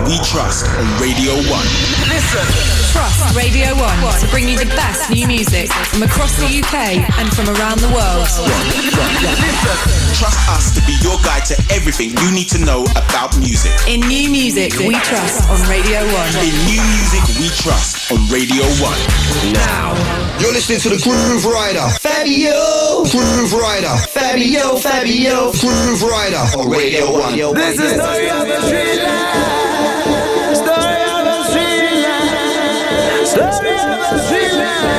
we trust on Radio 1. Listen. Trust Radio 1 to bring you the best new music from across the UK and from around the world. Listen. Trust us to be your guide to everything you need to know about music. In new music, we trust on Radio 1. In new music, we trust on Radio 1. Now, you're listening to the Grooverider. Fabio Grooverider. Fabio Grooverider on Radio 1. This is Story of a Streetlife. Story of a Streetlife. Story of a Streetlife.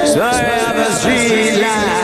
Story of a Streetlife.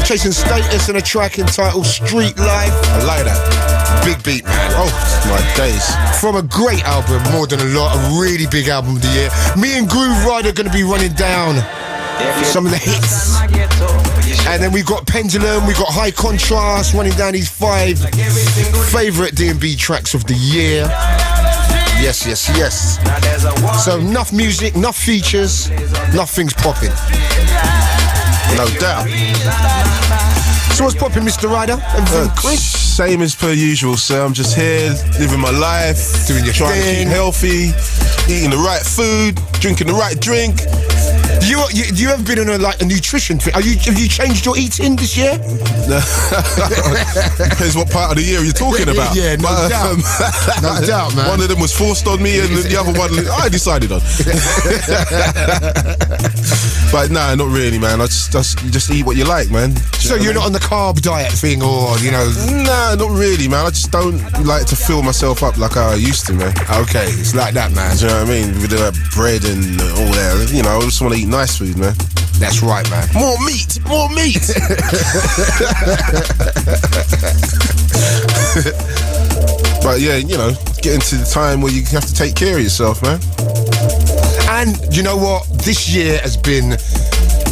Chasing Status in a track entitled Streetlife. I like that. Big beat, man. Oh, my days. From a great album, More Than a Lot, a really big album of the year. Me and Grooverider are going to be running down some of the hits. And then we've got Pendulum, we've got High Contrast, running down these 5 favourite D&B tracks of the year. Yes. So enough music, enough features, nothing's popping. No doubt. So what's popping, Mr. Ryder? Chris? Same as per usual, sir. I'm just here, living my life, doing your trying thing. to keep healthy, eating the right food, drinking the right drink. You ever been on a nutrition thing? Have you changed your eating this year? Depends what part of the year you're talking about. Yeah, no doubt. No doubt, man. One of them was forced on me, and the other one I decided on. But nah, not really, man. I just eat what you like, man. So you're not on the carb diet thing, or Nah, not really, man. I just don't like to fill myself up like I used to, man. Okay, it's like that, man. Do you know what I mean? With the bread and all that. I just want to eat nice food, man. That's right, man. More meat. But yeah, getting to the time where you have to take care of yourself, man. And you know what? This year has been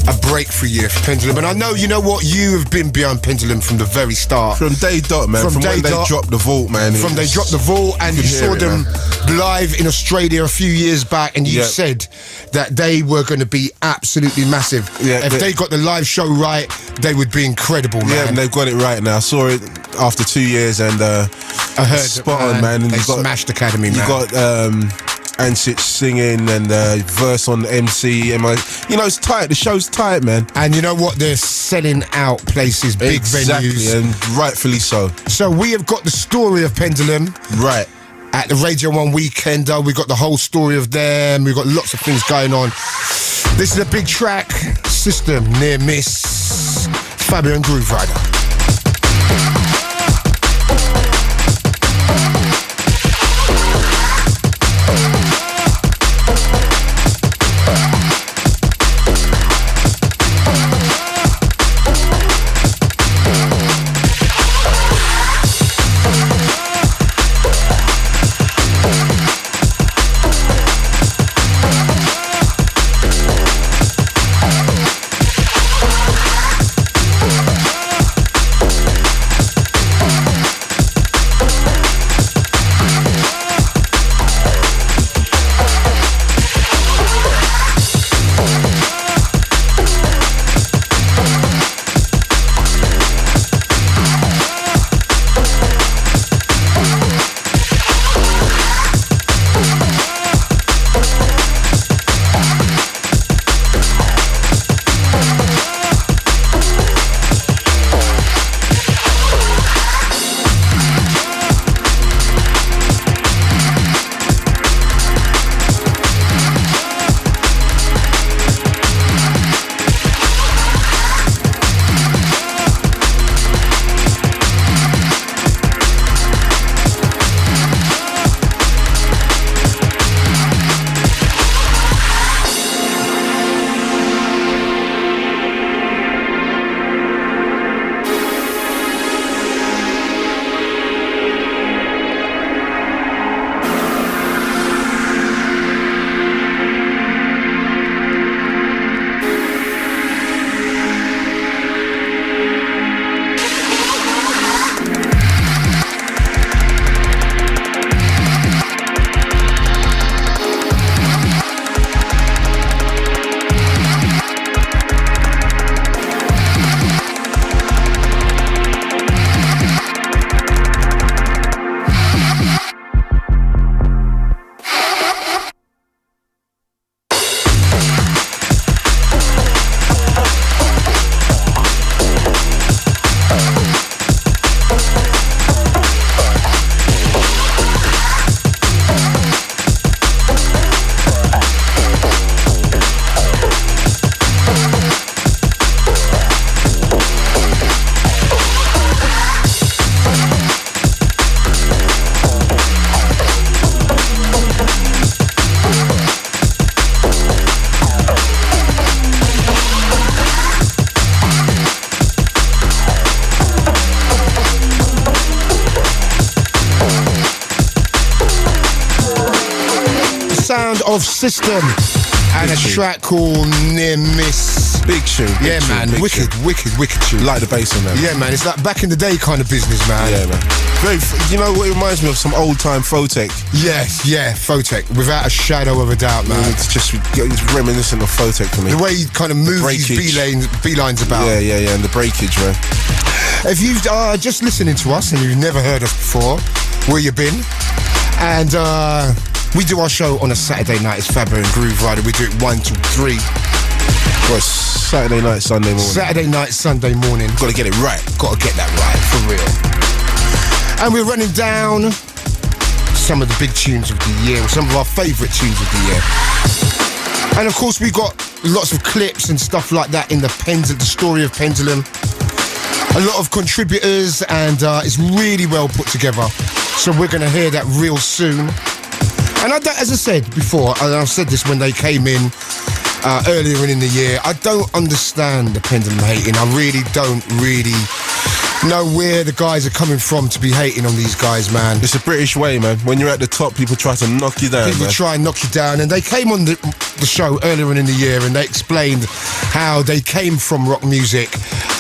a breakthrough year for Pendulum. And I know, you know what? You have been behind Pendulum from the very start. From day dot, man. From when they dropped the vault, man. From they dropped the vault, and you saw them live in Australia a few years back, and you said that they were going to be absolutely massive. Yeah, if they got the live show right, they would be incredible, man. Yeah, and they've got it right now. I saw it after 2 years, and I heard spot on, man. And they smashed Academy, man. You got Ansich singing and verse on MC. It's tight. The show's tight, man. And you know what? They're selling out places, big venues. And rightfully so. So we have got the story of Pendulum. Right. At the Radio 1 weekend, we got the whole story of them. We've got lots of things going on. This is a big track. System, Near Miss, Fabio and Grooverider. Of System and a track called Near Miss. Big tune. Yeah, man. Wicked tune. Like the bass on that. Yeah, man. It's like back in the day kind of business, man. Yeah, man. You know what it reminds me of? Some old time Photech. Yeah, Photech. Without a shadow of a doubt, man. It's reminiscent of Photech for me. The way he kind of moves his B-lines about. Yeah, and the breakage, man. If you've just listening to us and you've never heard us before, where you been? And we do our show on a Saturday night. It's Fabio and Grooverider. We do it 1 till 3. Well, Saturday night, Sunday morning. Saturday night, Sunday morning. Got to get it right. Got to get that right, for real. And we're running down some of the big tunes of the year, some of our favourite tunes of the year. And of course, we got lots of clips and stuff like that in the story of Pendulum. A lot of contributors, and it's really well put together. So we're going to hear that real soon. And as I said before, and I've said this when they came in earlier in the year, I don't understand the Pendulum hating. I really don't know where the guys are coming from to be hating on these guys, man. It's a British way, man. When you're at the top, people try to knock you down. People try and knock you down. And they came on the show earlier in the year and they explained how they came from rock music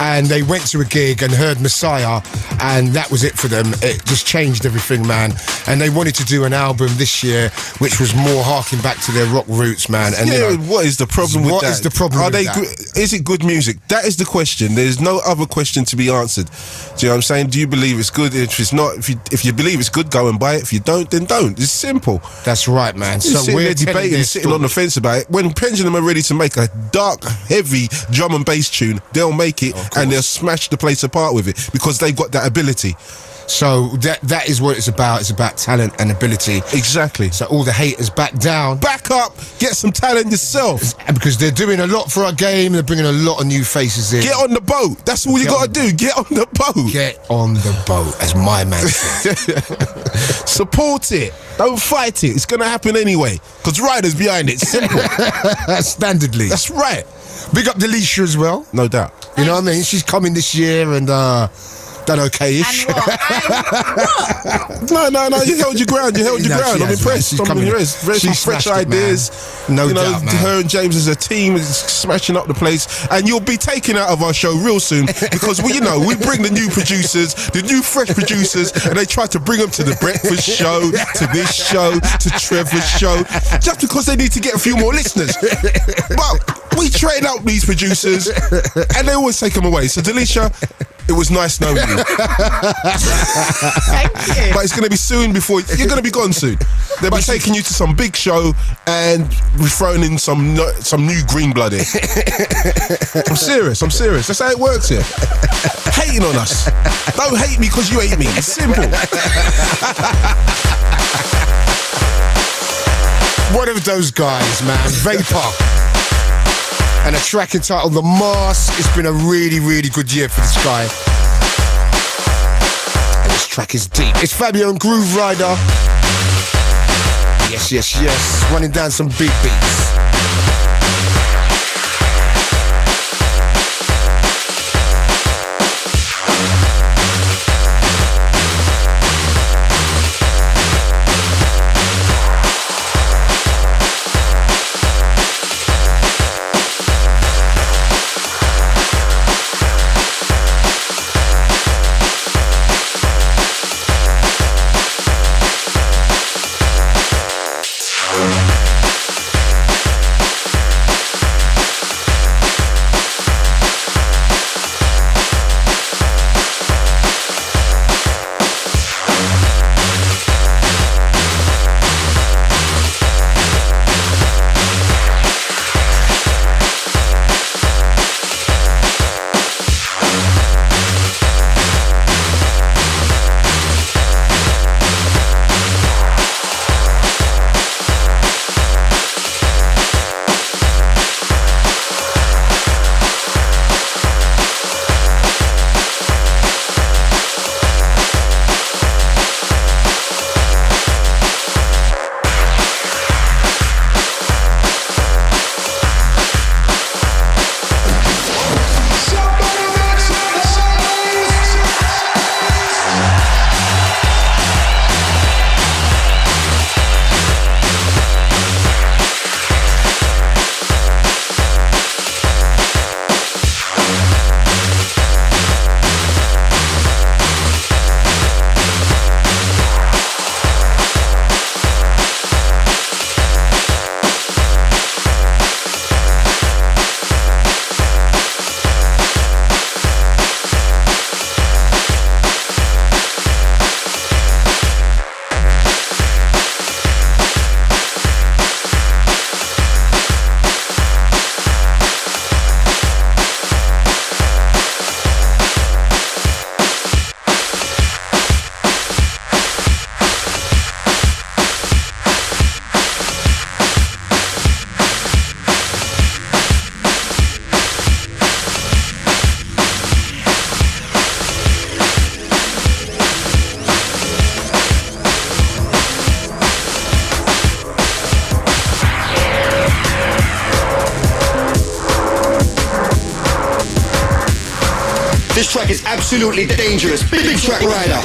and they went to a gig and heard Messiah, and that was it for them. It just changed everything, man. And they wanted to do an album this year which was more harking back to their rock roots, man. And what is the problem with that? What is the problem with that? Is it good music? That is the question. There's no other question to be answered. Do you know what I'm saying? Do you believe it's good? If it's not, if you believe it's good, go and buy it. If you don't, then don't. It's simple. That's right, man. So we're debating, sitting on the fence about it. When Pendulum are ready to make a dark, heavy drum and bass tune, they'll make it and they'll smash the place apart with it because they've got that ability. So that is what it's about. It's about talent and ability. Exactly. So all the haters back down. Back up. Get some talent yourself. Because they're doing a lot for our game. They're bringing a lot of new faces in. Get on the boat. That's all you got to do. Get on the boat. Get on the boat, as my man said. Support it. Don't fight it. It's going to happen anyway. Because Ryder's behind it. Simple. Standardly. That's right. Big up Dillinja as well. No doubt. You know what I mean? She's coming this year and done okay-ish. No, you held your ground. I'm impressed. She's coming. Some fresh ideas. No doubt, man. Her and James as a team is smashing up the place, and you'll be taken out of our show real soon because we bring the new producers, the new fresh producers, and they try to bring them to the breakfast show, to this show, to Trevor's show, just because they need to get a few more listeners. But we train up these producers, and they always take them away. So Dillinja, it was nice knowing you. Thank you. But it's going to be soon before you're going to be gone soon. They'll be taking you to some big show and we're throwing in some new green blood in. I'm serious. That's how it works here. Hating on us. Don't hate me because you hate me. It's simple. One of those guys, man. Vapour. And a track entitled The Mask. It's been a really, really good year for this guy. And this track is deep. It's Fabio and Grooverider. Yes. Running down some big beats. This track is absolutely dangerous. Big track rider.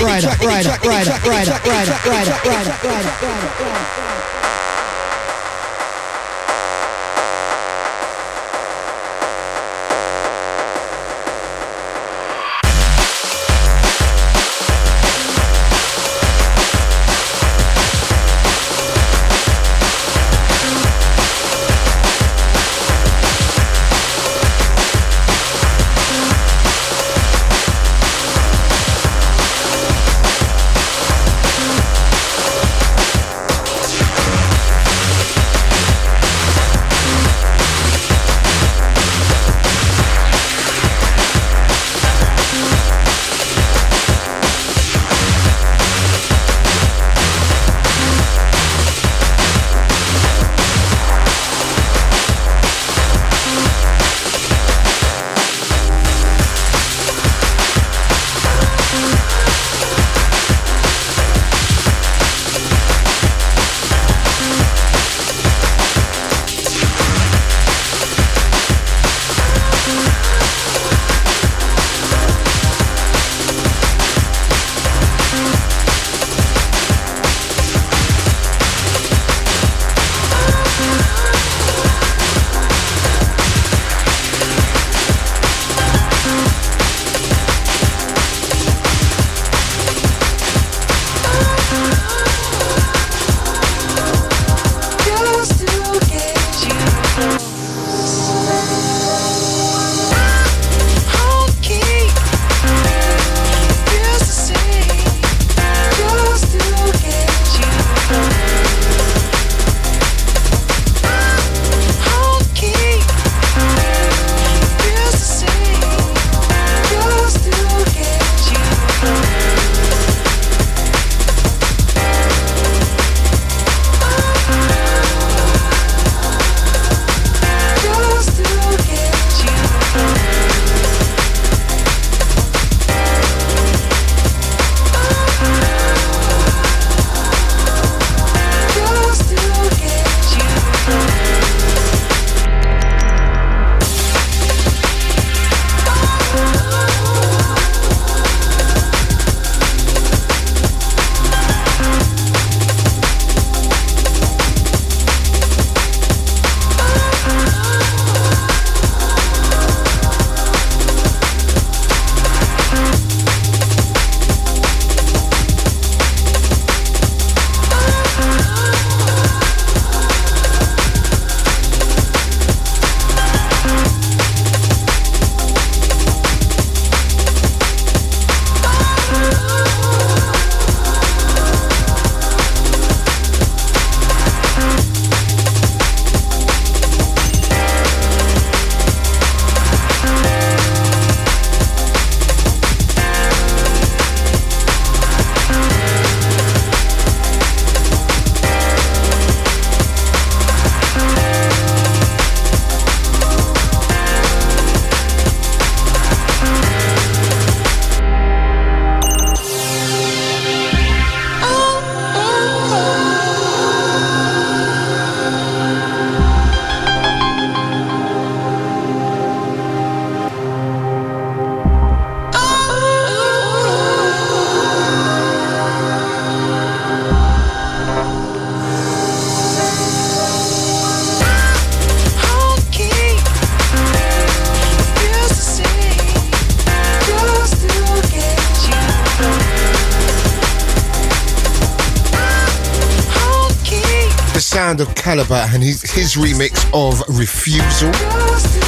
sound of Calibre and his remix of Refusal,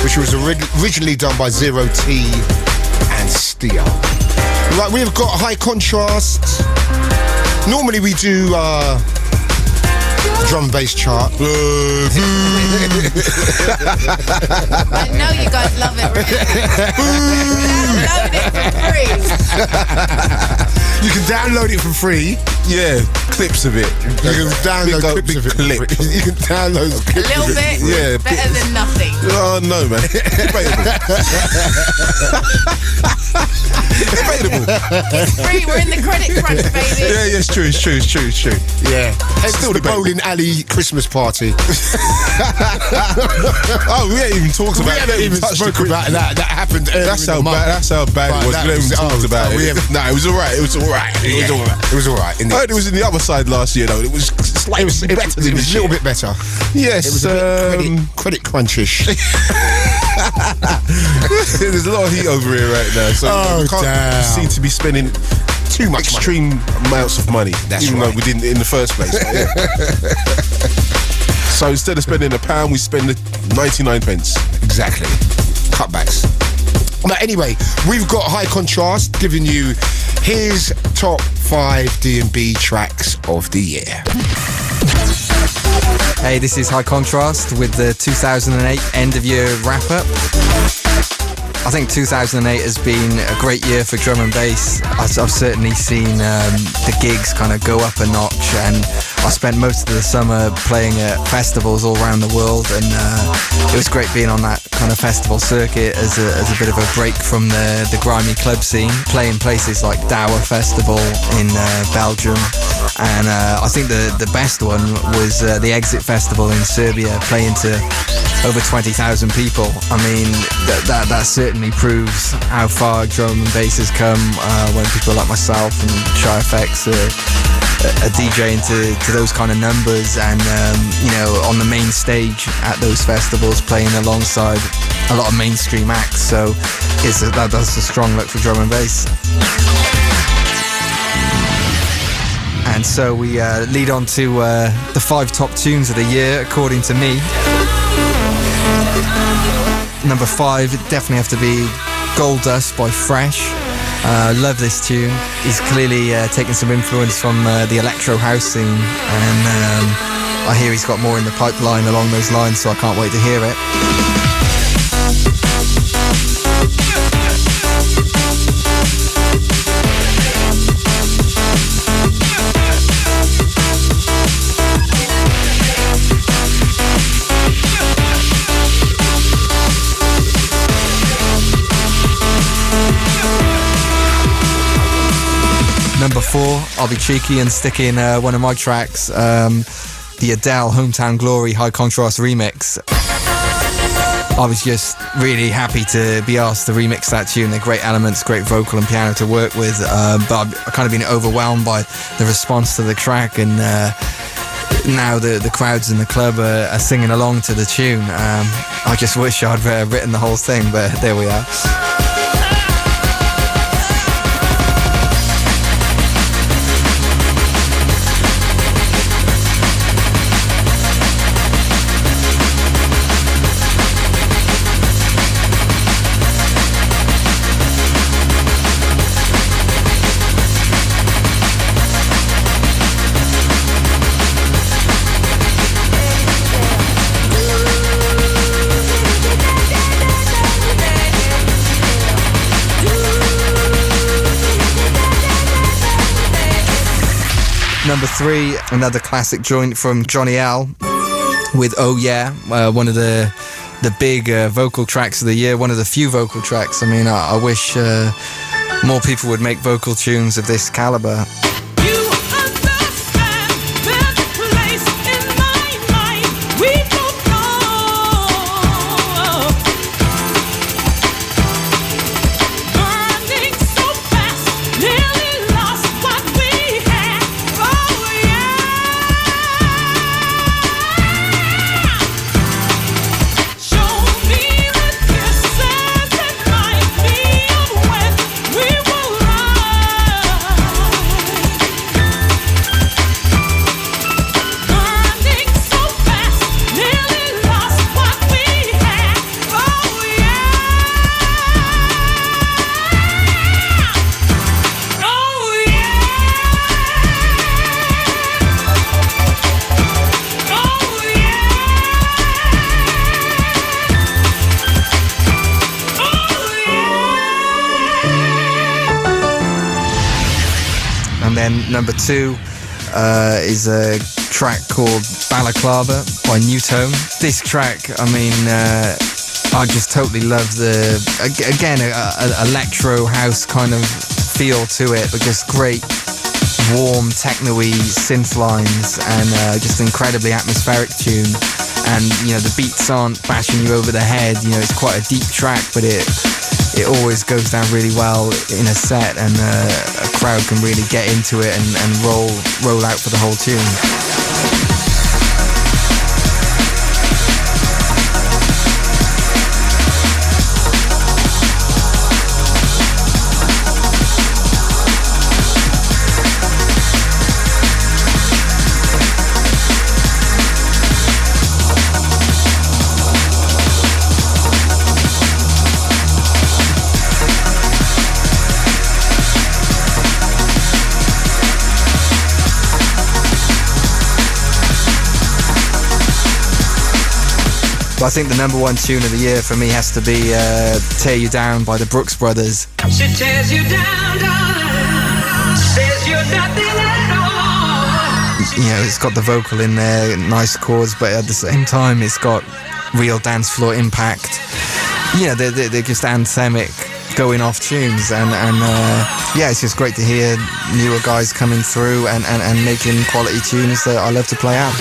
which was originally done by Zero T and Steo. Right, we've got High Contrast. Normally we do drum and bass chart. I know you guys love it, really. Download it for free. You can download it for free. Yeah, clips of it. You can download clips of it. Clip. You can download A clips little of it. bit, Yeah, better than nothing. Oh no, man. Debatable. It's free, we're in the credit crunch, baby. Yeah, it's true. Yeah. Hence Still the debatable. bowling alley Christmas party. Oh, we ain't even talked about it. We haven't even spoken about that. That happened earlier That's in how the month. bad. That's how bad it was. We haven't even talked about it. No, it was alright. It was alright. It was alright. I heard it was in the other side last year though. It was slightly better than It was this a little year. bit better. Yes. It was a bit credit crunchish. There's a lot of heat over here right now, so we can't seem to be spending Too much extreme amounts of money. That's even right. though we didn't in the first place. Yeah. So instead of spending £1, we spend 99 pence. Exactly. Cutbacks. But anyway, we've got High Contrast giving you his top 5 D&B tracks of the year. Hey, this is High Contrast with the 2008 end of year wrap up. I think 2008 has been a great year for drum and bass. I've certainly seen the gigs kind of go up a notch, and I spent most of the summer playing at festivals all around the world, and it was great being on that kind of festival circuit as a bit of a break from the grimy club scene, playing places like Dower Festival in Belgium. And I think the best one was the Exit Festival in Serbia, playing to over 20,000 people. I mean, that certainly proves how far drum and bass has come when people like myself and Shy Effects are DJing to those kind of numbers, and on the main stage at those festivals, playing alongside a lot of mainstream acts. So that's a strong look for drum and bass. And so we lead on to the 5 top tunes of the year, according to me. Number 5 would definitely have to be Gold Dust by Fresh. Love this tune. He's clearly taken some influence from the electro house scene, and I hear he's got more in the pipeline along those lines, so I can't wait to hear it. Number 4, I'll be cheeky and stick in one of my tracks, the Adele Hometown Glory High Contrast remix. I was just really happy to be asked to remix that tune. They're great elements, great vocal and piano to work with, but I've kind of been overwhelmed by the response to the track, and now the crowds in the club are singing along to the tune. I just wish I'd written the whole thing, but there we are. Number 3, another classic joint from Johnny L with Oh Yeah, one of the big vocal tracks of the year, one of the few vocal tracks. I mean, I wish more people would make vocal tunes of this caliber. then number 2 is a track called Balaclava by Newtone. This track, I mean, I just totally love the, again, a electro house kind of feel to it, but just great warm techno-y synth lines and just incredibly atmospheric tune. And you know, the beats aren't bashing you over the head. You know, it's quite a deep track, but it always goes down really well in a set, and a crowd can really get into it and roll out for the whole tune. But I think the number 1 tune of the year for me has to be Tear You Down by the Brookes brothers. She tears you down, darling, says you're nothing at all. You know, it's got the vocal in there, nice chords, but at the same time it's got real dance floor impact. You know, they're just anthemic, going off tunes, and yeah, it's just great to hear newer guys coming through and making quality tunes that I love to play out.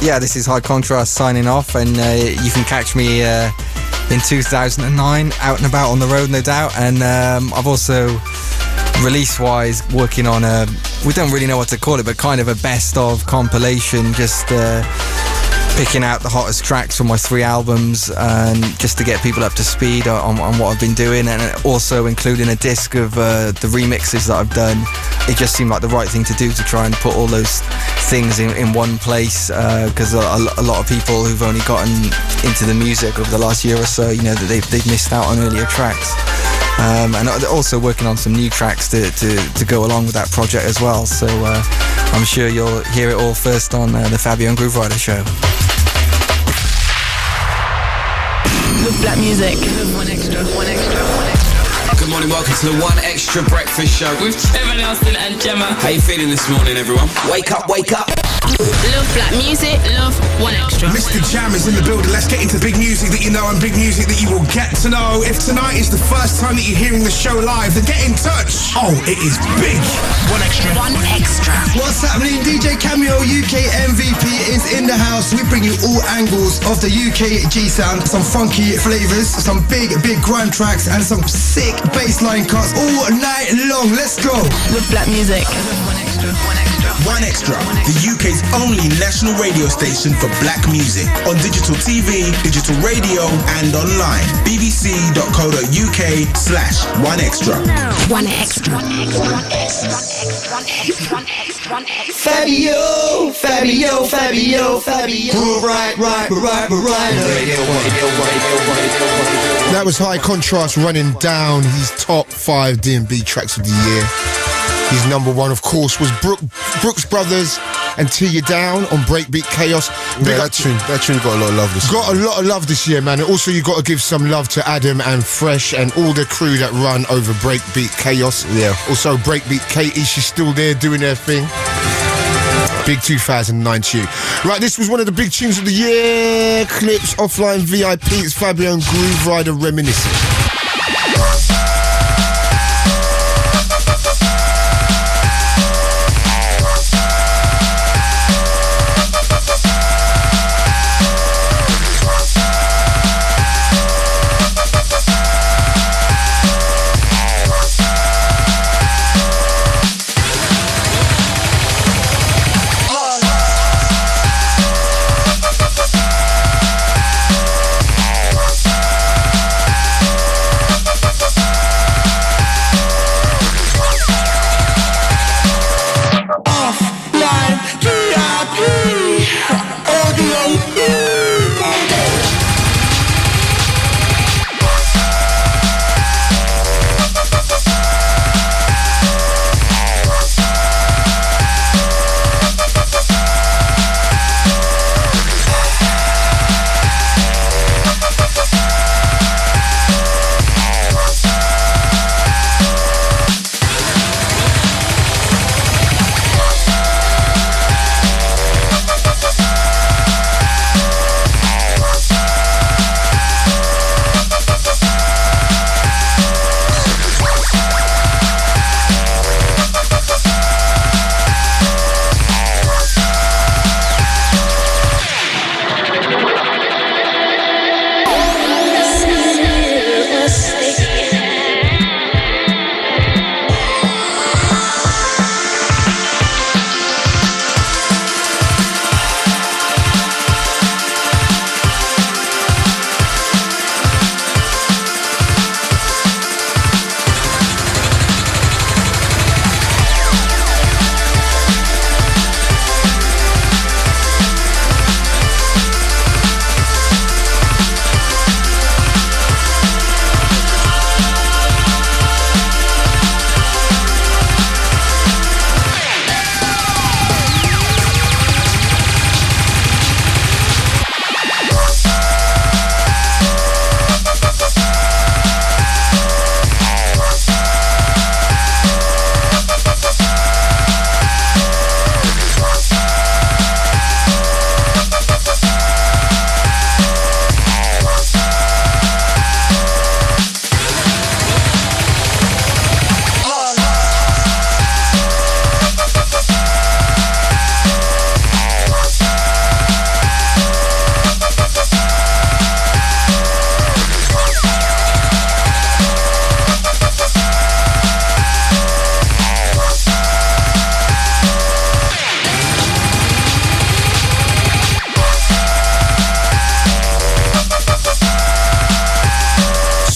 Yeah, this is High Contrast signing off, and you can catch me in 2009 out and about on the road, no doubt. And I've also, release-wise, working on we don't really know what to call it, but kind of a best-of compilation, just picking out the hottest tracks from my 3 albums, and just to get people up to speed on what I've been doing, and also including a disc of the remixes that I've done. It just seemed like the right thing to do, to try and put all those things in one place, because a lot of people who've only gotten into the music over the last year or so, you know, that they've missed out on earlier tracks. And also working on some new tracks to go along with that project as well. So I'm sure you'll hear it all first on the Fabio Grooverider show. With black music. One extra. Good morning, welcome to the One Extra Breakfast Show With Trevor Nelson and Gemma. How you feeling this morning, everyone? Wake up, wake up. Love black music, love One Extra. Mr. Jam is in the building. Let's get into big music that you know and big music that you will get to know. If tonight is the first time that you're hearing the show live, then get in touch. Oh, it is big. One Extra. One Extra. What's happening? DJ Cameo UK MVP is in the house. We bring you all angles of the UK G sound, some funky flavors, some big grime tracks, and some sick bassline cuts all night long. Let's go. With black music. One Extra, the UK's only national radio station for black music. On digital TV, digital radio, and online. bbc.co.uk/One Extra. One Extra. Fabio. Right. That was High Contrast running down his top 5 D&B tracks of the year. His number 1, of course, was Brookes Brothers and Tear You Down on Breakbeat Kaos. Yeah, that tune got a lot of love this year. Got a lot of love this year, man. And also, you got to give some love to Adam and Fresh and all the crew that run over Breakbeat Kaos. Yeah. Also, Breakbeat Katie, she's still there doing her thing. Big 2009 tune. Right, this was one of the big tunes of the year. Clipz, Offline VIP. It's Fabio and Grooverider reminiscing.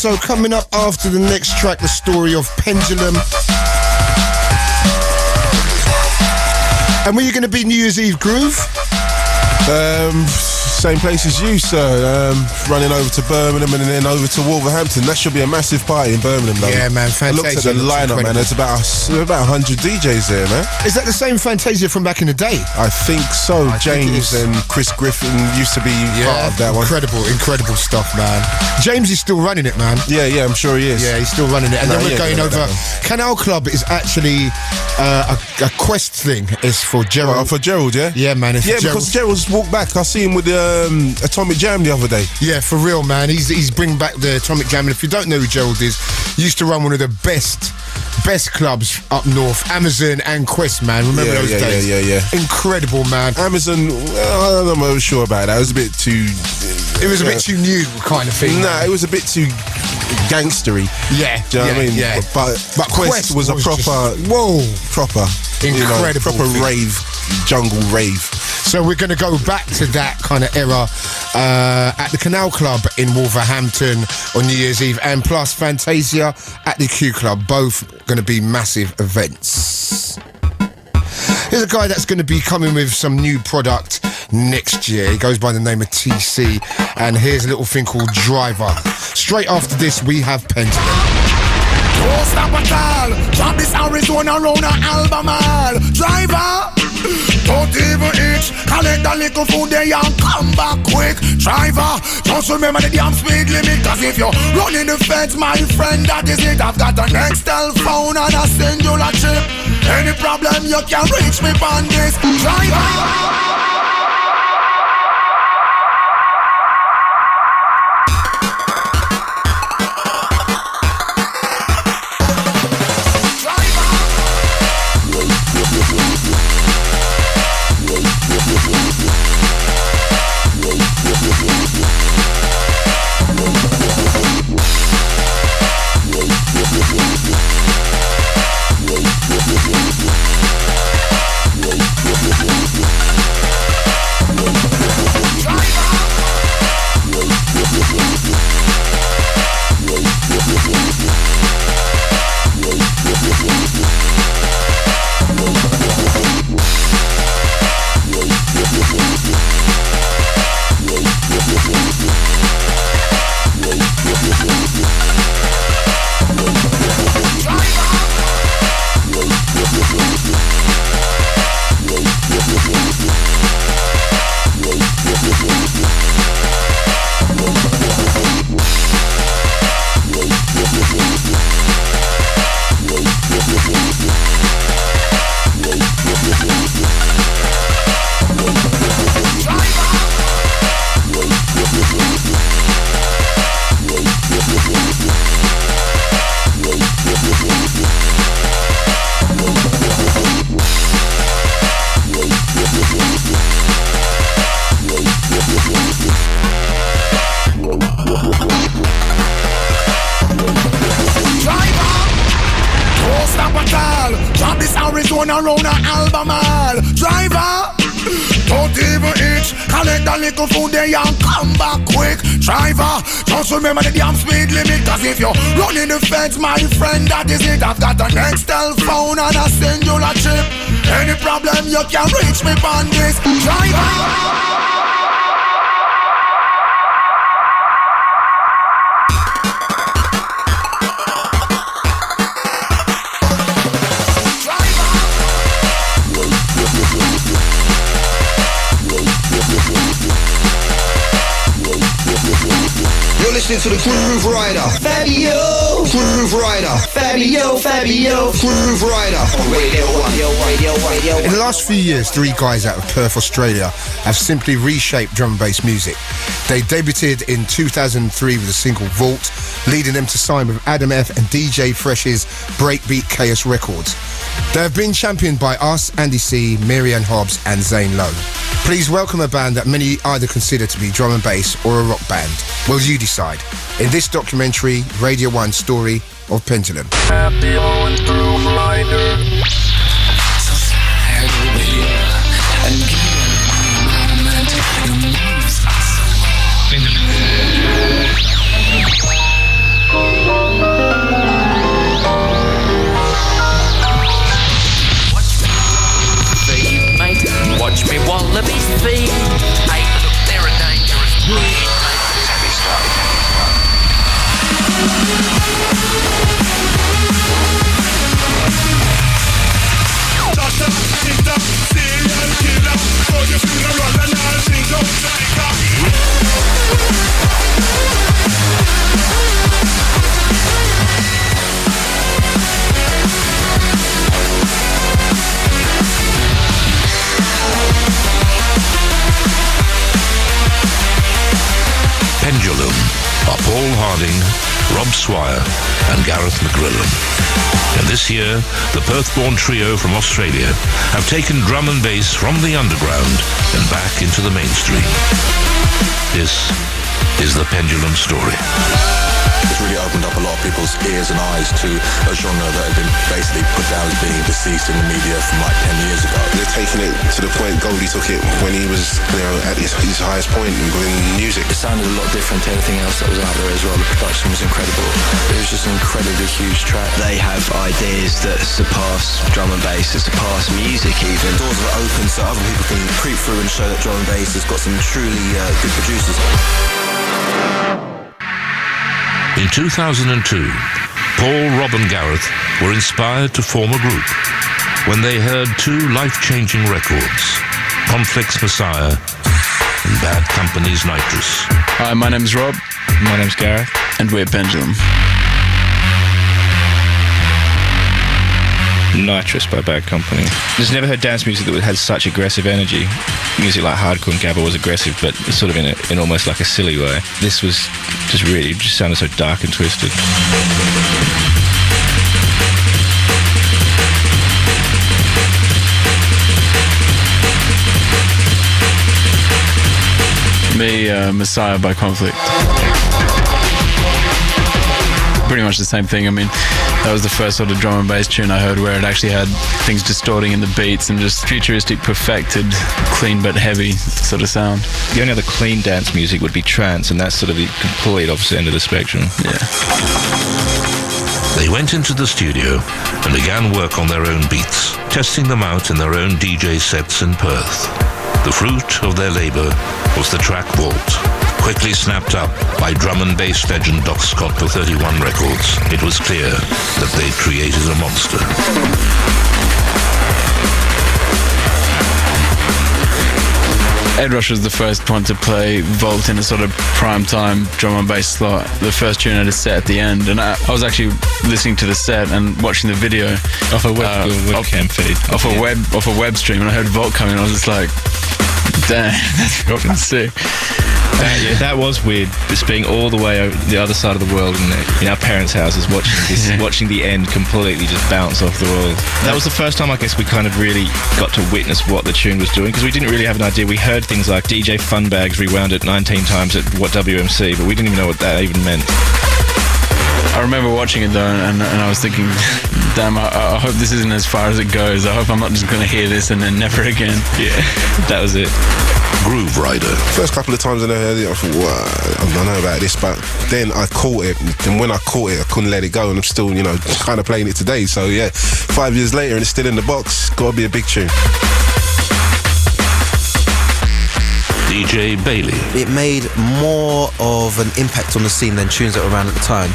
So coming up after the next track, the story of Pendulum. And where you going to be New Year's Eve, Groove? Same place as you, sir. Running over to Birmingham and then over to Wolverhampton. That should be a massive party in Birmingham, though. Yeah, man. I looked at the lineup, man. There's about 100 DJs there, man. Is that the same Fantasia from back in the day? I think so. James and Chris Griffin used to be part of that one. Incredible stuff, man. James is still running it, man. Yeah, I'm sure he is. Yeah, he's still running it. And then we're going over. Canal Club is actually a Quest thing. It's for Gerald. Oh, for Gerald, yeah? Yeah, man. Because Gerald's walked back. I see him with the Atomic Jam the other day. Yeah, for real, man. He's bringing back the Atomic Jam. And if you don't know who Gerald is, he used to run one of the best clubs up north, Amazon and Quest, man. Remember those days? Yeah. Incredible, man. Amazon, I'm not sure about that. It was a bit too... It was a bit too new kind of thing. Nah, it was a bit too gangstery. Yeah. Do you know what I mean? Yeah. But Quest was a proper... Proper. Incredible. Proper rave, jungle rave. So we're going to go back to that kind of era at the Canal Club in Wolverhampton on New Year's Eve, and plus Fantasia at the Q Club, both going to be massive events. Here's a guy that's going to be coming with some new product next year. He goes by the name of TC, and here's a little thing called Driver. Straight after this, we have Pendulum. Don't stop at all. Drop this Arizona round a album all. Driver, don't even itch. Collect a little food there and come back quick. Driver, just remember the damn speed limit. Cause if you're running the fence, my friend, that is it. I've got an Excel phone and I send you a chip. Any problem, you can reach me on this. Driver. Around a album all. Driver, don't even itch. Collect a little food there and come back quick. Driver, just remember the damn speed limit. Cause if you're running the fence, my friend, that is it. I've got an Excel phone and I send you a chip. Any problem, you can reach me on this. Driver. Listening to the Grooverider, Fabio Grooverider, Fabio Grooverider on Radio 1. In the last few years, three guys out of Perth, Australia have simply reshaped drum and bass music. They debuted in 2003 with a single Vault, leading them to sign with Adam F and DJ Fresh's Breakbeat Kaos Records. They have been championed by us, Andy C, Marianne Hobbs and Zane Lowe. Please welcome a band that many either consider to be drum and bass or a rock band. Well, you decide. In this documentary, Radio 1 story of Pendulum. are Paul Harding, Rob Swire and Gareth McGrillen. And this year, the Perth-born trio from Australia have taken drum and bass from the underground and back into the mainstream. This is the Pendulum story. It's really opened up a lot of people's ears and eyes to a genre that had been basically put down as being deceased in the media from like 10 years ago. They're taking it to the point Goldie took it when he was, at his highest point within music. It sounded a lot different to anything else that was out there as well. The production was incredible. It was just an incredibly huge track. They have ideas that surpass drum and bass, that surpass music even. Doors are open so other people can creep through and show that drum and bass has got some truly good producers. In 2002, Paul, Rob and Gareth were inspired to form a group when they heard two life-changing records, Conflict's Messiah and Bad Company's Nitrous. Hi, my name's Rob. My name's Gareth. And we're Pendulum. Nitrous by Bad Company. Just never heard dance music that had such aggressive energy. Music like hardcore and gabba was aggressive, but sort of in almost like a silly way. This was just really, just sounded so dark and twisted. Messiah by Conflict. Pretty much the same thing. I mean, that was the first sort of drum and bass tune I heard where it actually had things distorting in the beats and just futuristic, perfected, clean but heavy sort of sound. The only other clean dance music would be trance, and that's sort of the complete opposite end of the spectrum. Yeah. They went into the studio and began work on their own beats, testing them out in their own DJ sets in Perth. The fruit of their labour was the track Vault, quickly snapped up by drum and bass legend Doc Scott for 31 Records. It was clear that they'd created a monster. Ed Rush was the first one to play Vault in a sort of prime time drum and bass slot. The first tune had a set at the end, and I was actually listening to the set and watching the video off a webcam feed, off a web stream, and I heard Vault coming, and I was just like, damn, that's fucking sick. That was weird, just being all the way over the other side of the world in our parents' houses, watching the end completely just bounce off the walls. That was the first time I guess we kind of really got to witness what the tune was doing, because we didn't really have an idea. We heard things like DJ Funbags rewound it 19 times at WMC, but we didn't even know what that even meant. I remember watching it though, and I was thinking, damn, I hope this isn't as far as it goes. I hope I'm not just going to hear this and then never again. Yeah, that was it. Grooverider. First couple of times when I heard it, I thought, I don't know about this, but then I caught it, and when I caught it, I couldn't let it go, and I'm still, kind of playing it today. So yeah, 5 years later, and it's still in the box. Got to be a big tune. DJ Bailey. It made more of an impact on the scene than tunes that were around at the time.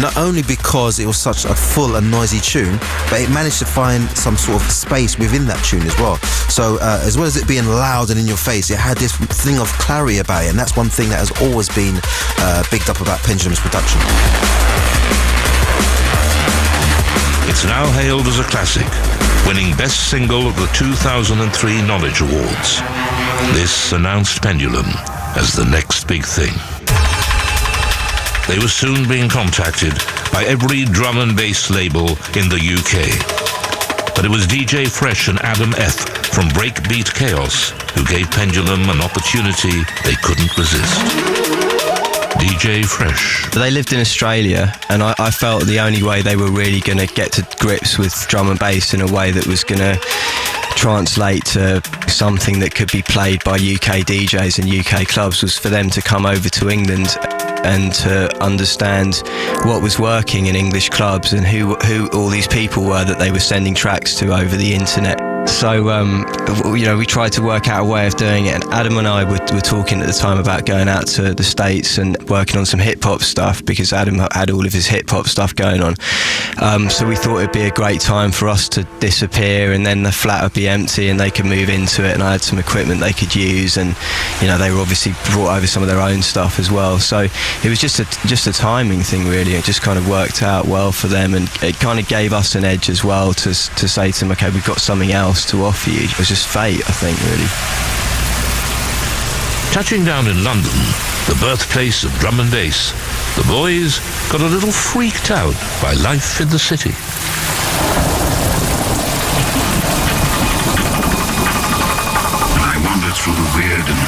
Not only because it was such a full and noisy tune, but it managed to find some sort of space within that tune as well. So as well as it being loud and in your face, it had this thing of clarity about it, and that's one thing that has always been bigged up about Pendulum's production. It's now hailed as a classic, winning Best Single at the 2003 Knowledge Awards. This announced Pendulum as the next big thing. They were soon being contacted by every drum and bass label in the UK. But it was DJ Fresh and Adam F. from Breakbeat Kaos who gave Pendulum an opportunity they couldn't resist. DJ Fresh. They lived in Australia, and I felt the only way they were really going to get to grips with drum and bass in a way that was going to translate to something that could be played by UK DJs and UK clubs was for them to come over to England and to understand what was working in English clubs and who all these people were that they were sending tracks to over the internet. So, we tried to work out a way of doing it, and Adam and I were talking at the time about going out to the States and working on some hip-hop stuff, because Adam had all of his hip-hop stuff going on. So we thought it'd be a great time for us to disappear, and then the flat would be empty and they could move into it, and I had some equipment they could use, and they were obviously brought over some of their own stuff as well. So it was just a timing thing, really. It just kind of worked out well for them, and it kind of gave us an edge as well to say to them, okay, we've got something else to offer you. It was just fate, I think, really. Touching down in London, the birthplace of drum and bass, the boys got a little freaked out by life in the city. I wandered through the weird and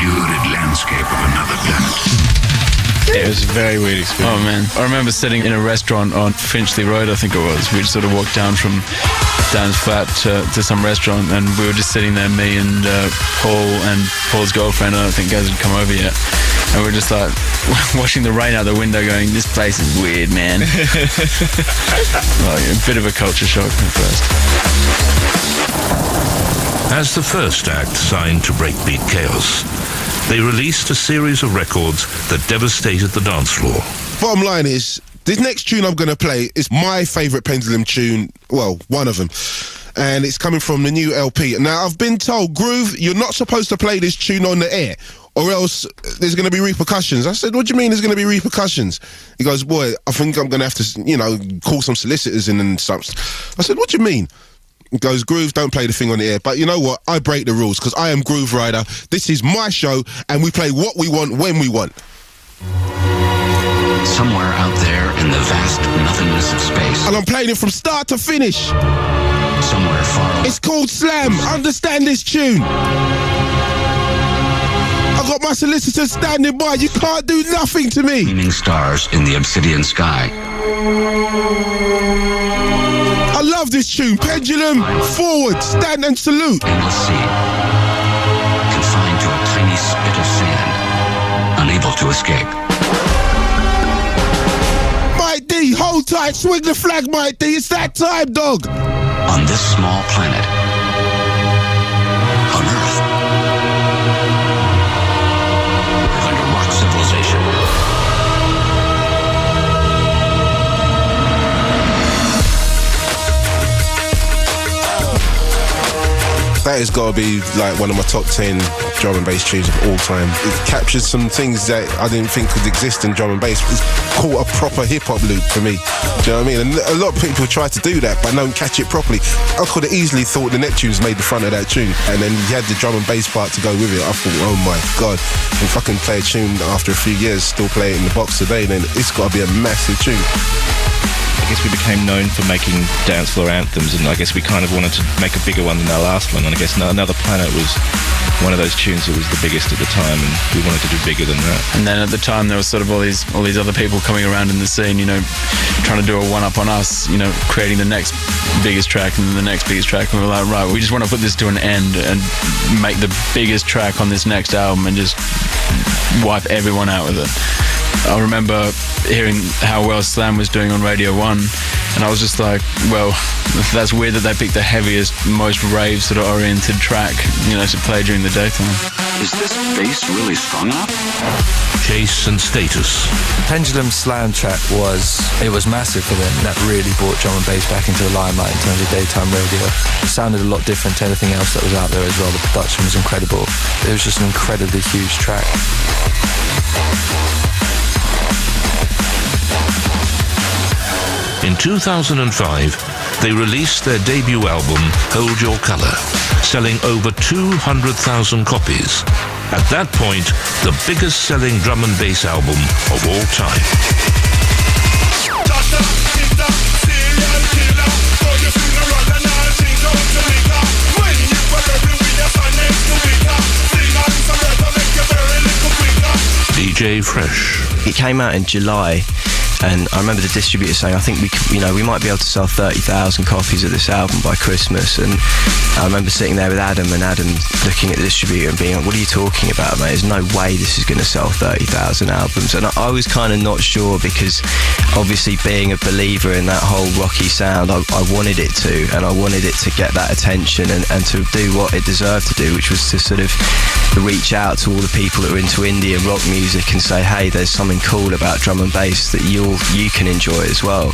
lurid landscape of another planet. It was a very weird experience. Oh man, I remember sitting in a restaurant on Finchley Road, I think it was. We just sort of walked down from Dan's flat to some restaurant, and we were just sitting there, me and Paul and Paul's girlfriend. I don't think guys had come over yet, and we were just like watching the rain out the window, going, "This place is weird, man." Like, a bit of a culture shock at first. As the first act signed to Breakbeat Kaos, they released a series of records that devastated the dance floor. Bottom line is, this next tune I'm going to play is my favourite Pendulum tune, well, one of them. And it's coming from the new LP. Now, I've been told, Groove, you're not supposed to play this tune on the air, or else there's going to be repercussions. I said, what do you mean there's going to be repercussions? He goes, boy, I think I'm going to have to, call some solicitors in and stuff. I said, what do you mean? He goes, Groove, don't play the thing on the air. But you know what? I break the rules because I am Grooverider. This is my show, and we play what we want when we want. Somewhere out there in the vast nothingness of space. And I'm playing it from start to finish. Somewhere far away. It's called Slam. Understand this tune. I got my solicitors standing by. You can't do nothing to me. Gleaming stars in the obsidian sky. I love this tune. Pendulum, forward, stand and salute. Endless sea. Confined to a tiny spit of sand. Unable to escape. Mike D, hold tight, swing the flag, Mike D. It's that time, dog. On this small planet. On Earth. Live under rock civilization. That has got to be like one of my top 10 drum and bass tunes of all time. It captures some things that I didn't think could exist in drum and bass. It's caught a proper hip-hop loop for me. Do you know what I mean? And a lot of people try to do that, but don't catch it properly. I could have easily thought the Neptunes made the front of that tune, and then you had the drum and bass part to go with it. I thought, oh my God, if I can play a tune after a few years, still play it in the box today, then it's got to be a massive tune. I guess we became known for making dance floor anthems, and I guess we kind of wanted to make a bigger one than our last one, and I guess Another Planet was one of those tunes that was the biggest at the time, and we wanted to do bigger than that. And then at the time there was sort of all these other people coming around in the scene, trying to do a one-up on us, creating the next biggest track and the next biggest track, and we were like, right, we just want to put this to an end and make the biggest track on this next album and just wipe everyone out with it. I remember hearing how well Slam was doing on Radio 1, and I was just like, well, that's weird that they picked the heaviest, most rave sort of oriented track, to play during the daytime. Is this bass really strong enough? Chase and Status. Pendulum Slam track was massive for them. That really brought drum and bass back into the limelight in terms of daytime radio. It sounded a lot different to anything else that was out there as well. The production was incredible. It was just an incredibly huge track. In 2005, they released their debut album, Hold Your Colour, selling over 200,000 copies. At that point, the biggest selling drum and bass album of all time. DJ Fresh. It came out in July, and I remember the distributor saying, I think we might be able to sell 30,000 copies of this album by Christmas. And I remember sitting there with Adam, and Adam looking at the distributor and being like, what are you talking about, mate? There's no way this is going to sell 30,000 albums. And I was kind of not sure, because obviously being a believer in that whole rocky sound, I wanted it to, and I wanted it to get that attention and to do what it deserved to do, which was to sort of reach out to all the people that are into indie and rock music and say, hey, there's something cool about drum and bass that you can enjoy as well.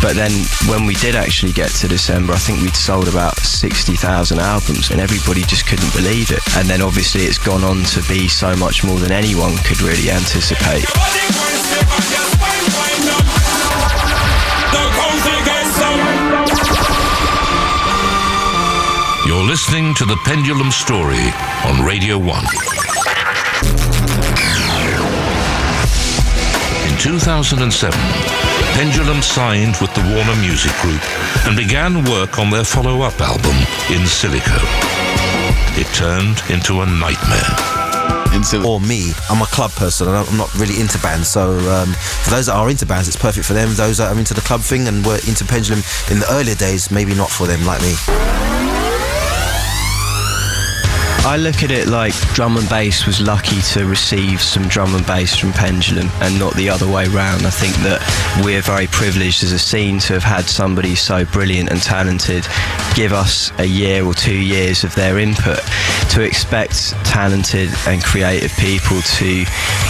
But then when we did actually get to December, I think we'd sold about 60,000 albums, and everybody just couldn't believe it. And then obviously it's gone on to be so much more than anyone could really anticipate. You're listening to The Pendulum Story on Radio 1. In 2007, Pendulum signed with the Warner Music Group and began work on their follow-up album, In Silico. It turned into a nightmare. Or me, I'm a club person and I'm not really into bands, so for those that are into bands it's perfect for them. Those that are into the club thing and were into Pendulum in the earlier days, maybe not for them, like me. I look at it like drum and bass was lucky to receive some drum and bass from Pendulum and not the other way round. I think that we're very privileged as a scene to have had somebody so brilliant and talented give us a year or 2 years of their input. To expect talented and creative people to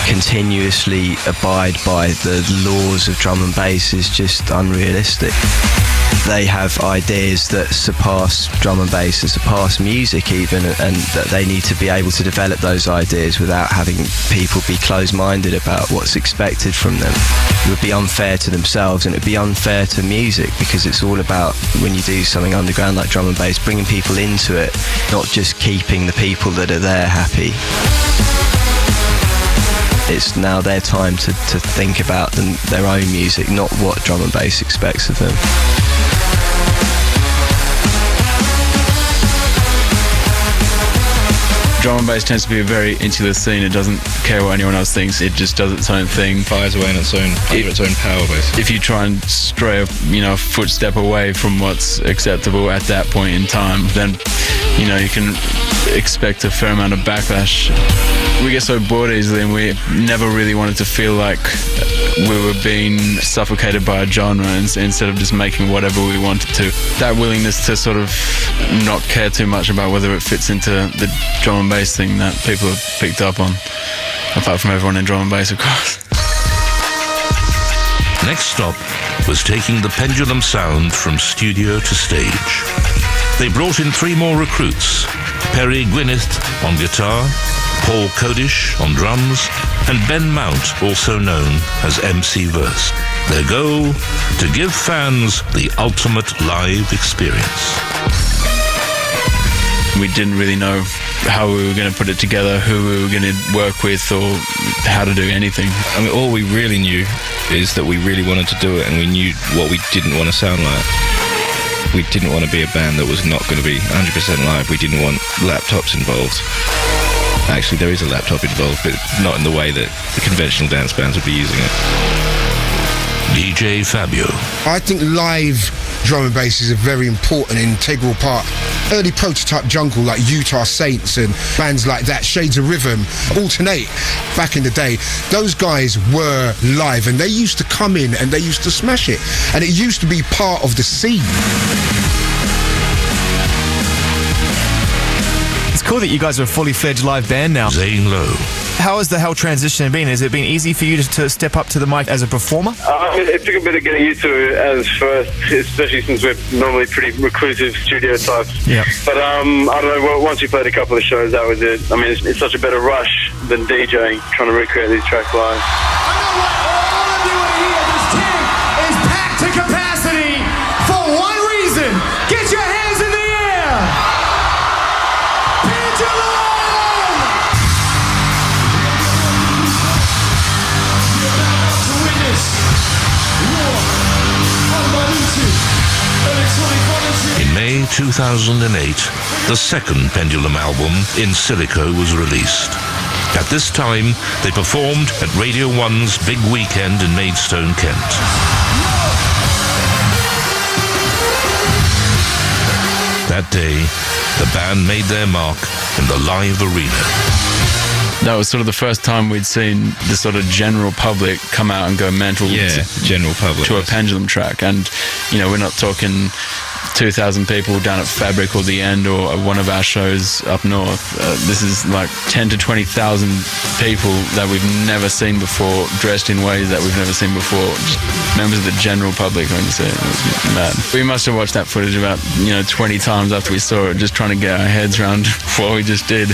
continuously abide by the laws of drum and bass is just unrealistic. They have ideas that surpass drum and bass and surpass music even, and that they need to be able to develop those ideas without having people be closed-minded about what's expected from them. It would be unfair to themselves and it would be unfair to music, because it's all about, when you do something underground like drum and bass, bringing people into it, not just keeping the people that are there happy. It's now their time to think about their own music, not what drum and bass expects of them. Drum and bass tends to be a very insular scene. It doesn't care what anyone else thinks. It just does its own thing. Fires away in its own power, basically. If you try and stray a footstep away from what's acceptable at that point in time, then you can expect a fair amount of backlash. We get so bored easily, and we never really wanted to feel like we were being suffocated by a genre instead of just making whatever we wanted to. That willingness to sort of not care too much about whether it fits into the drum and bass thing that people have picked up on, apart from everyone in drum and bass, of course. Next stop was taking the Pendulum sound from studio to stage. They brought in 3 more recruits: Perry Gwyneth on guitar, Paul Kodish on drums, and Ben Mount, also known as MC Verse. Their goal? To give fans the ultimate live experience. We didn't really know how we were going to put it together, who we were going to work with, or how to do anything. I mean, all we really knew is that we really wanted to do it, and we knew what we didn't want to sound like. We didn't want to be a band that was not going to be 100% live. We didn't want laptops involved. Actually, there is a laptop involved, but not in the way that the conventional dance bands would be using it. DJ Fabio. I think live drum and bass is a very important, integral part. Early prototype jungle like Utah Saints and bands like that, Shades of Rhythm, Alternate, back in the day, those guys were live and they used to come in and they used to smash it. And it used to be part of the scene. It's cool that you guys are a fully fledged live band now. Zane Lowe. How has the whole transition been? Has it been easy for you to step up to the mic as a performer? It took a bit of getting used to as first, especially since we're normally pretty reclusive studio types. Yeah. But I don't know, once we played a couple of shows, that was it. I mean, it's such a better rush than DJing, trying to recreate these tracks live. Is packed to capacity for one reason. Get your hands in the air. In May 2008, the second Pendulum album, In Silico, was released. At this time, they performed at Radio 1's Big Weekend in Maidstone, Kent. That day, the band made their mark in the live arena. That was sort of the first time we'd seen the sort of general public come out and go mental. Yeah, general public. To a Pendulum track. And, we're not talking 2,000 people down at Fabric or The End or one of our shows up north. This is like 10 to 20,000 people that we've never seen before, dressed in ways that we've never seen before. Just members of the general public when you see it. It was mad. We must have watched that footage about 20 times after we saw it, just trying to get our heads around what we just did.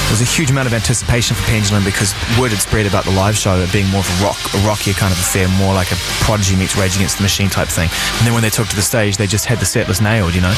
It was a huge amount of anticipation for Pendulum because word had spread about the live show it being more of a rockier kind of affair, more like a Prodigy meets Rage Against the Machine type thing. And then when they took to the stage, they just had the set list nailed, you know.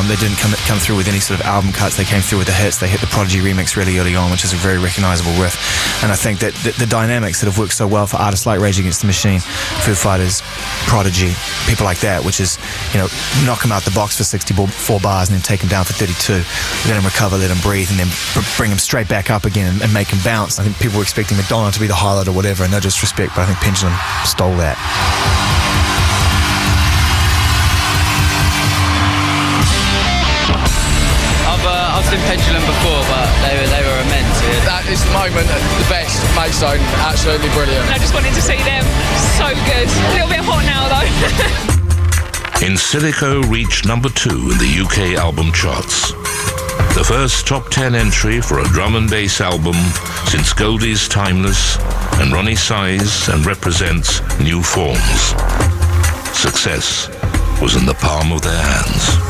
They didn't come through with any sort of album cuts. They came through with the hits. They hit the Prodigy remix really early on, which is a very recognisable riff. And I think that the dynamics that have worked so well for artists like Rage Against the Machine, Foo Fighters, Prodigy, people like that, which is, you know, knock them out the box for 64 bars and then take them down for 32. Let them recover, let them breathe, and then bring them straight back up again and make them bounce. I think people were expecting Madonna to be the highlight or whatever, and no disrespect, but I think Pendulum stole that. I've seen Pendulum before, but they were immense. Yeah. That is the moment, the best. Maidstone, absolutely brilliant. I just wanted to see them. So good. A little bit hot now though. In Silico reached number 2 in the UK album charts. The first top 10 entry for a drum and bass album since Goldie's Timeless and Ronnie Size and Represents New Forms. Success was in the palm of their hands.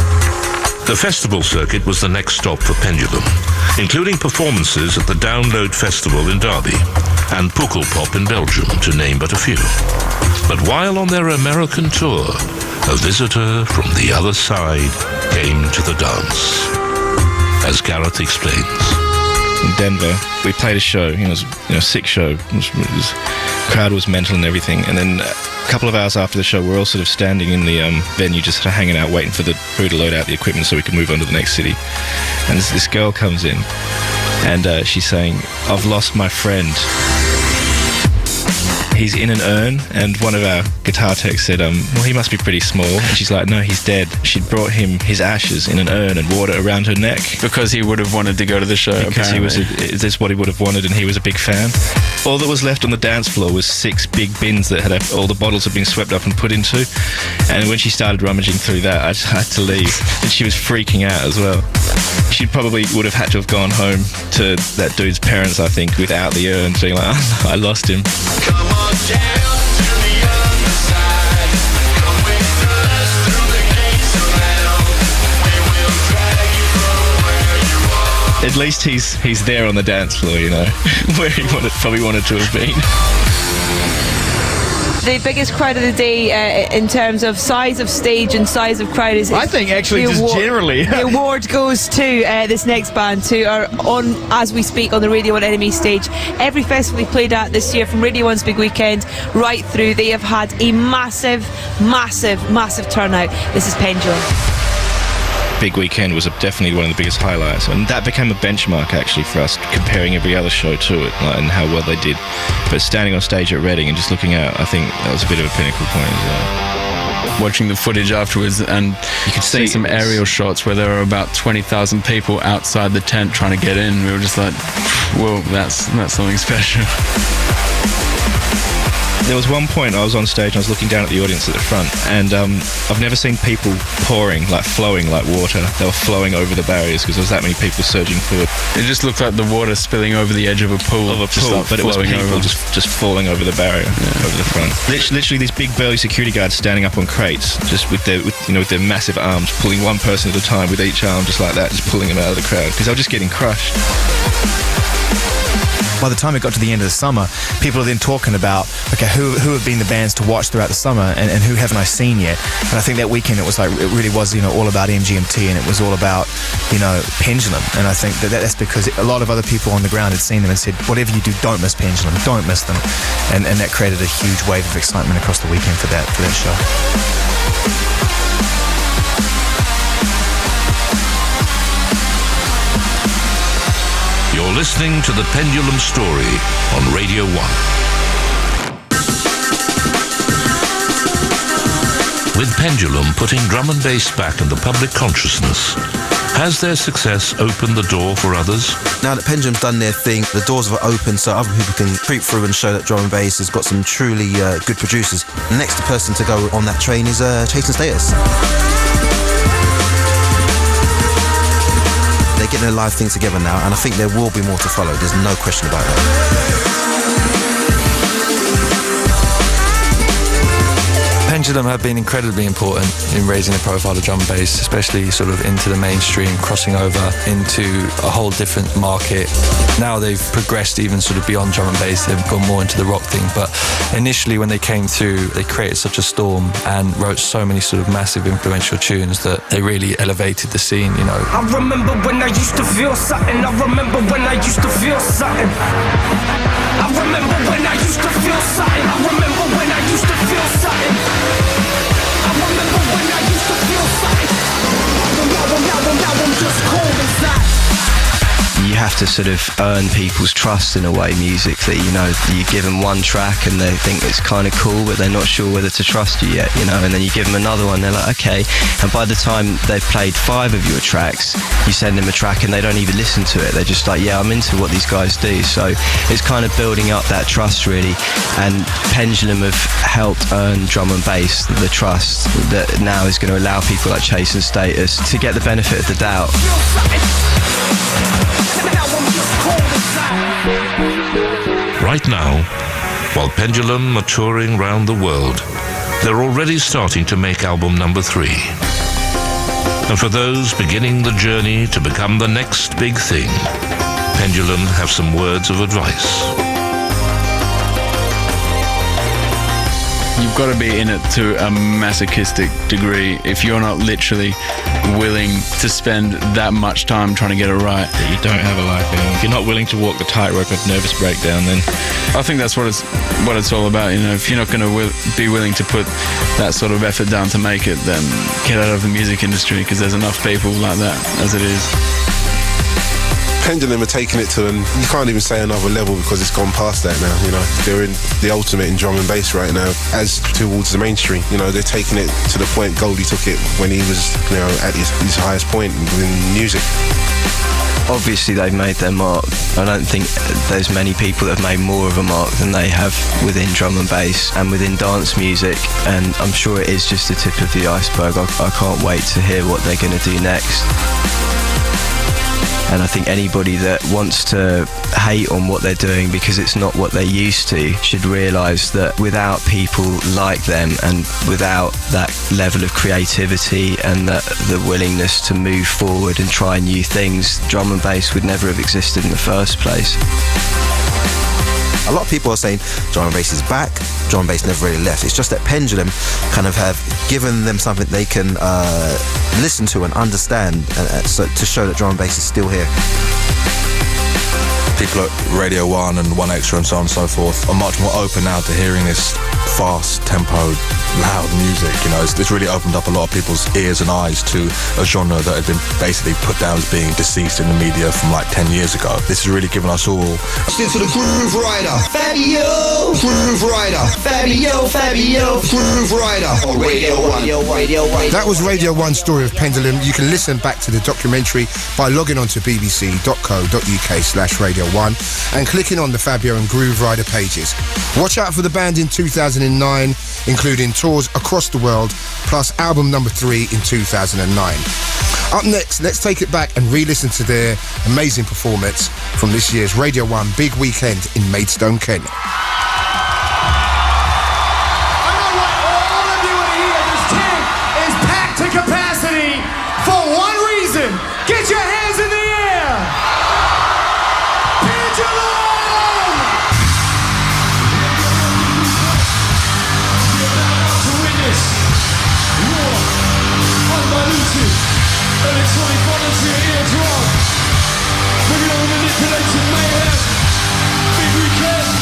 The festival circuit was the next stop for Pendulum, including performances at the Download Festival in Derby and Pukkelpop in Belgium, to name but a few. But while on their American tour, a visitor from the other side came to the dance. As Gareth explains. In Denver, we played a show, it was a sick show. Crowd was mental and everything, and then a couple of hours after the show, we're all sort of standing in the venue, just sort of hanging out, waiting for the crew to load out the equipment so we can move on to the next city. And this girl comes in, and she's saying, "I've lost my friend. He's in an urn," and one of our guitar techs said, well, he must be pretty small. And she's like, "No, he's dead." She'd brought him his ashes in an urn and water around her neck. Because he would have wanted to go to the show, because this is what he would have wanted, and he was a big fan. All that was left on the dance floor was 6 big bins that had all the bottles had been swept up and put into. And when she started rummaging through that, I just had to leave. And she was freaking out as well. She probably would have had to have gone home to that dude's parents, I think, without the urn, being like, "Oh, I lost him." Come on down to the other side. Come with us through the gates of hell. We will drag you from where you are. At least he's there on the dance floor, where he probably wanted to have been. The biggest crowd of the day in terms of size of stage and size of crowd is... I think actually just generally. The award goes to this next band who are on, as we speak, on the Radio 1 Enemy stage. Every festival they played at this year, from Radio 1's Big Weekend right through, they have had a massive turnout. This is Pendulum. Big Weekend was definitely one of the biggest highlights, and that became a benchmark actually for us, comparing every other show to it, and how well they did. But standing on stage at Reading and just looking out, I think that was a bit of a pinnacle point as well. Watching the footage afterwards, and you could see some aerial shots where there were about 20,000 people outside the tent trying to get in. We were just like, whoa, that's something special. There was one point I was on stage and I was looking down at the audience at the front, and I've never seen people pouring, flowing like water. They were flowing over the barriers because there was that many people surging forward. It just looked like the water spilling over the edge of a pool. But it was people just falling over the barrier, over the front. Literally these big burly security guards standing up on crates, just with their massive arms, pulling one person at a time with each arm, just like that, just pulling them out of the crowd because they were just getting crushed. By the time it got to the end of the summer, people are then talking about, okay, who have been the bands to watch throughout the summer and who haven't I seen yet? And I think that weekend it really was, all about MGMT, and it was all about, Pendulum. And I think that's because a lot of other people on the ground had seen them and said, whatever you do, don't miss Pendulum, don't miss them. And that created a huge wave of excitement across the weekend for that show. You're listening to The Pendulum Story on Radio 1. With Pendulum putting drum and bass back in the public consciousness, has their success opened the door for others? Now that Pendulum's done their thing, the doors are open so other people can creep through and show that drum and bass has got some truly good producers. The next person to go on that train is Chasing Status. They're getting their live thing together now, and I think there will be more to follow. There's no question about that. Pendulum have been incredibly important in raising the profile of drum and bass, especially sort of into the mainstream, crossing over into a whole different market. Now they've progressed even sort of beyond drum and bass, they've gone more into the rock thing, but initially when they came through, they created such a storm and wrote so many sort of massive influential tunes that they really elevated the scene, you know. I remember when I used to feel something, I remember when I used to feel something. I remember when I used to feel something, I remember when I used to feel something. I remember when I used to feel something. Now I'm just cold inside. You have to sort of earn people's trust in a way musically, you know. You give them one track and they think it's kind of cool, but they're not sure whether to trust you yet, you know. And then you give them another one, they're like, okay. And by the time they've played 5 of your tracks, you send them a track and they don't even listen to it. They're just like, yeah, I'm into what these guys do. So it's kind of building up that trust, really. And Pendulum have helped earn drum and bass the trust that now is going to allow people like Chase and Status to get the benefit of the doubt. Right now, while Pendulum are touring round the world, they're already starting to make album number 3. And for those beginning the journey to become the next big thing, Pendulum have some words of advice. You've got to be in it to a masochistic degree if you're not literally willing to spend that much time trying to get it right. You don't have a life anymore. If you're not willing to walk the tightrope of nervous breakdown, then I think that's what it's all about. You know, if you're not going to be willing to put that sort of effort down to make it, then get out of the music industry, because there's enough people like that as it is. Pendulum are taking it to, and you can't even say another level because it's gone past that now, you know. They're in the ultimate in drum and bass right now, as towards the mainstream. You know, they're taking it to the point Goldie took it when he was, you know, at his highest point in music. Obviously they've made their mark. I don't think there's many people that have made more of a mark than they have within drum and bass and within dance music, and I'm sure it is just the tip of the iceberg. I can't wait to hear what they're going to do next. And I think anybody that wants to hate on what they're doing because it's not what they're used to should realise that without people like them and without that level of creativity and the willingness to move forward and try new things, drum and bass would never have existed in the first place. A lot of people are saying drum and bass is back, drum and bass never really left. It's just that Pendulum kind of have given them something they can listen to and understand, so to show that drum and bass is still here. People at Radio 1 and 1Extra and so on and so forth are much more open now to hearing this fast tempo, loud music. You know, it's really opened up a lot of people's ears and eyes to a genre that had been basically put down as being deceased in the media from like 10 years ago. This has really given us all... Listen to the Grooverider. Fabio Grooverider. Fabio Grooverider. On Radio 1. That was Radio 1's story of Pendulum. You can listen back to the documentary by logging on to bbc.co.uk/Radio 1 and clicking on the Fabio and Grooverider pages. Watch out for the band in 2009, including tours across the world, plus album number 3 in 2009. Up next, let's take it back and re-listen to their amazing performance from this year's Radio 1 Big Weekend in Maidstone, Kent. To capacity for one reason. Get your hands in the air. Pendulum! To witness war, undiluted, electronic volunteer eardrum. Bring it on manipulated mayhem. Big weekend.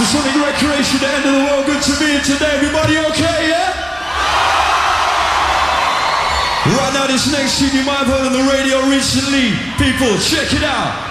Sonic Recreation, the end of the world. Good to be here today. Everybody okay, yeah? Right now, this next tune you might have heard on the radio recently. People, check it out.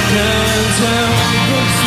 Can't tell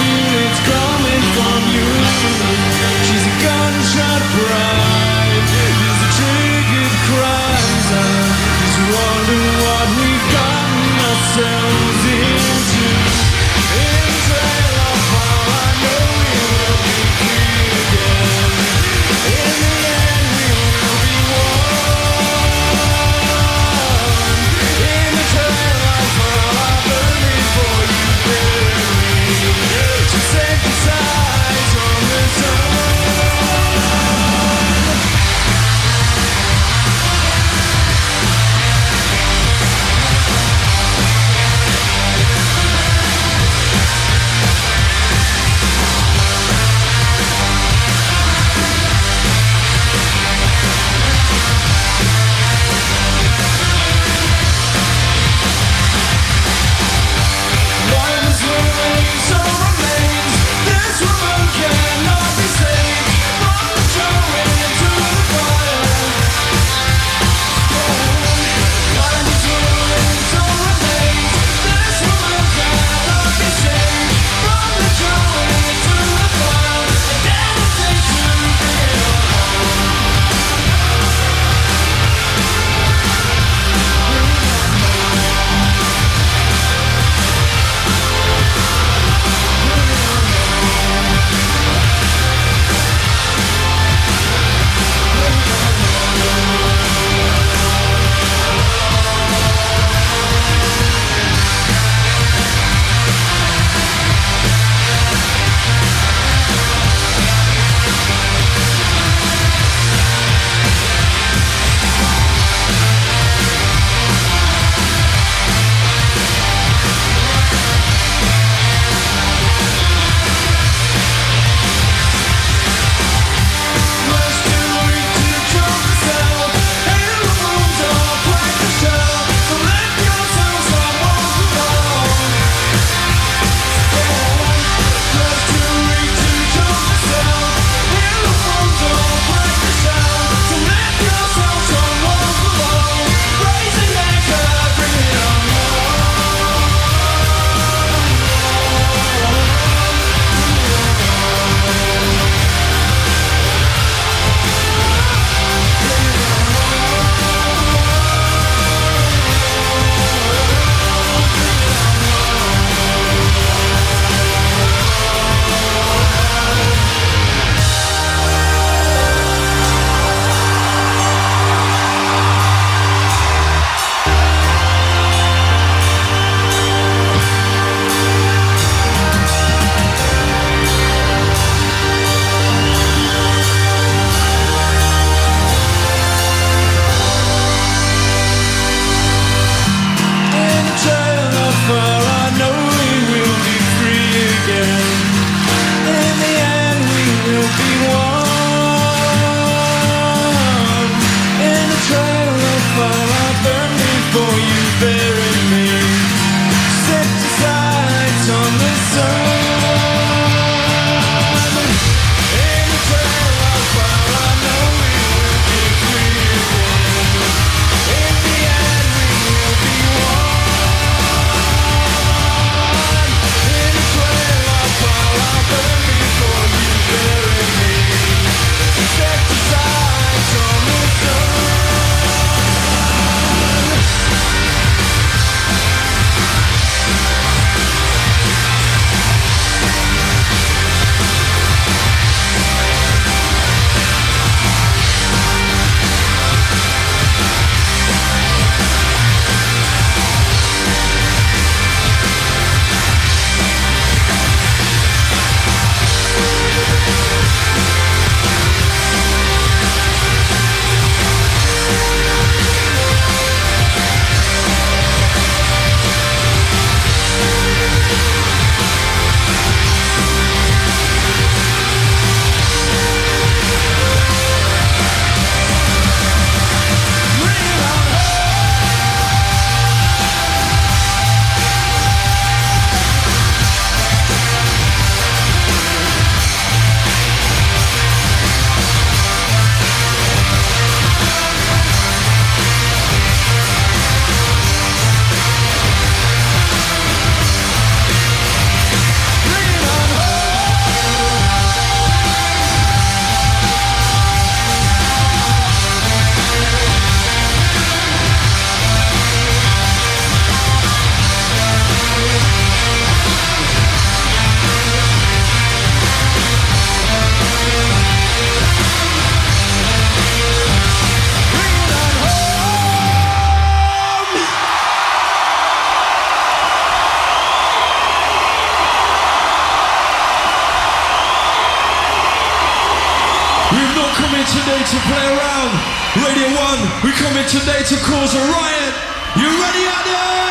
come in today to play around. Radio 1, we come in today to cause a riot. You ready out there?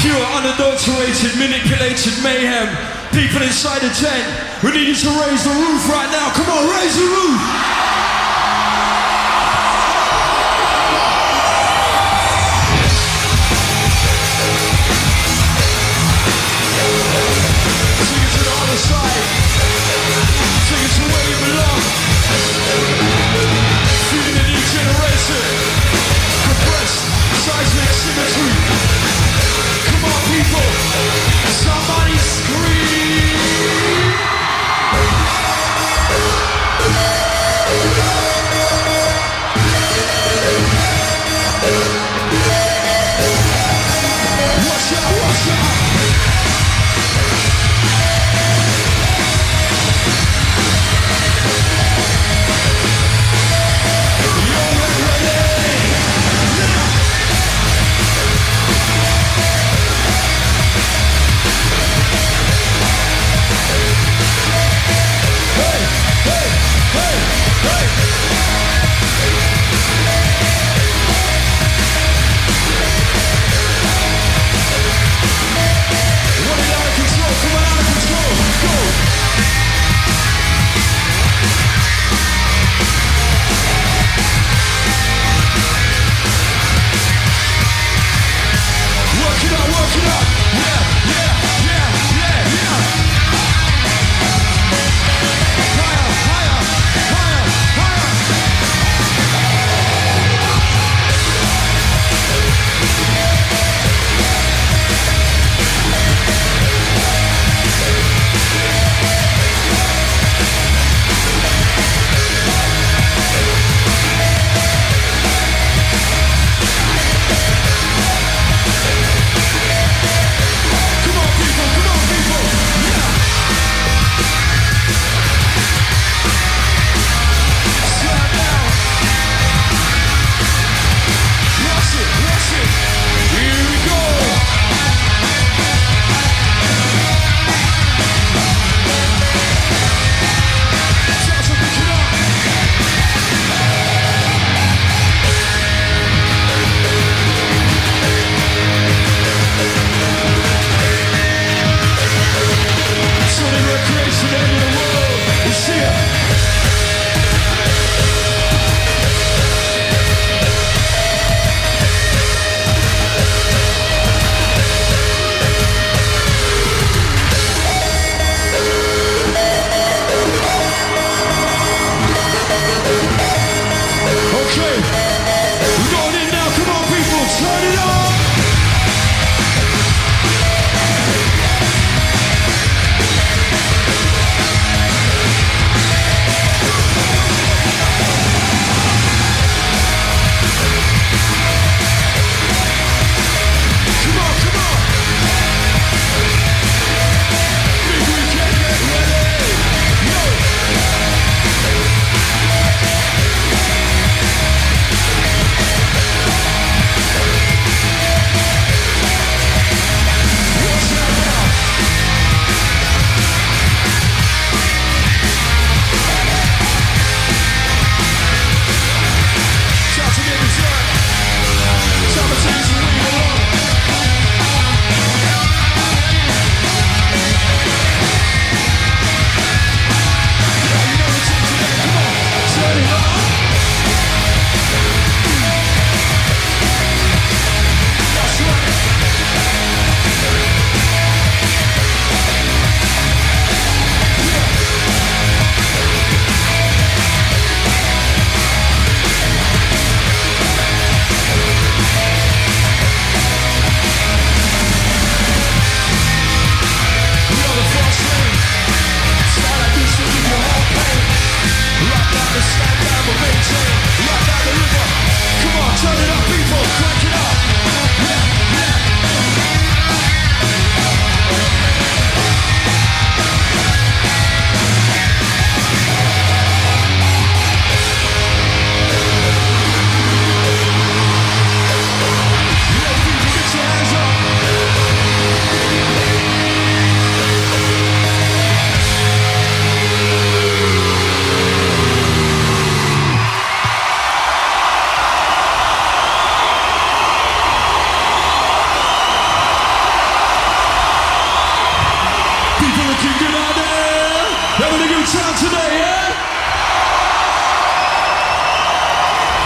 Pure, unadulterated, manipulated mayhem. People inside the tent, we need you to raise the roof right now. Come on, raise the roof. Take it to the other side. Take it to where you belong. Feeling the new generation. Compressed, seismic symmetry. Come on, people. Somebody scream.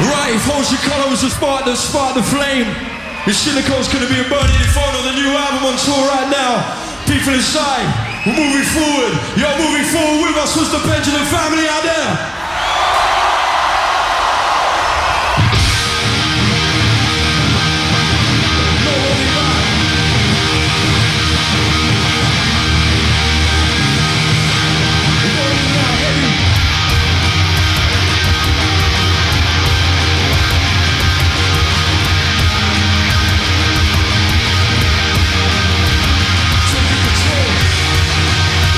Right, hold your colour was the spark the flame. The silicone's gonna be a burning phone on the new album on tour right now. People inside, we're moving forward. You're moving forward with us. Was the Pendulum family out there? Control.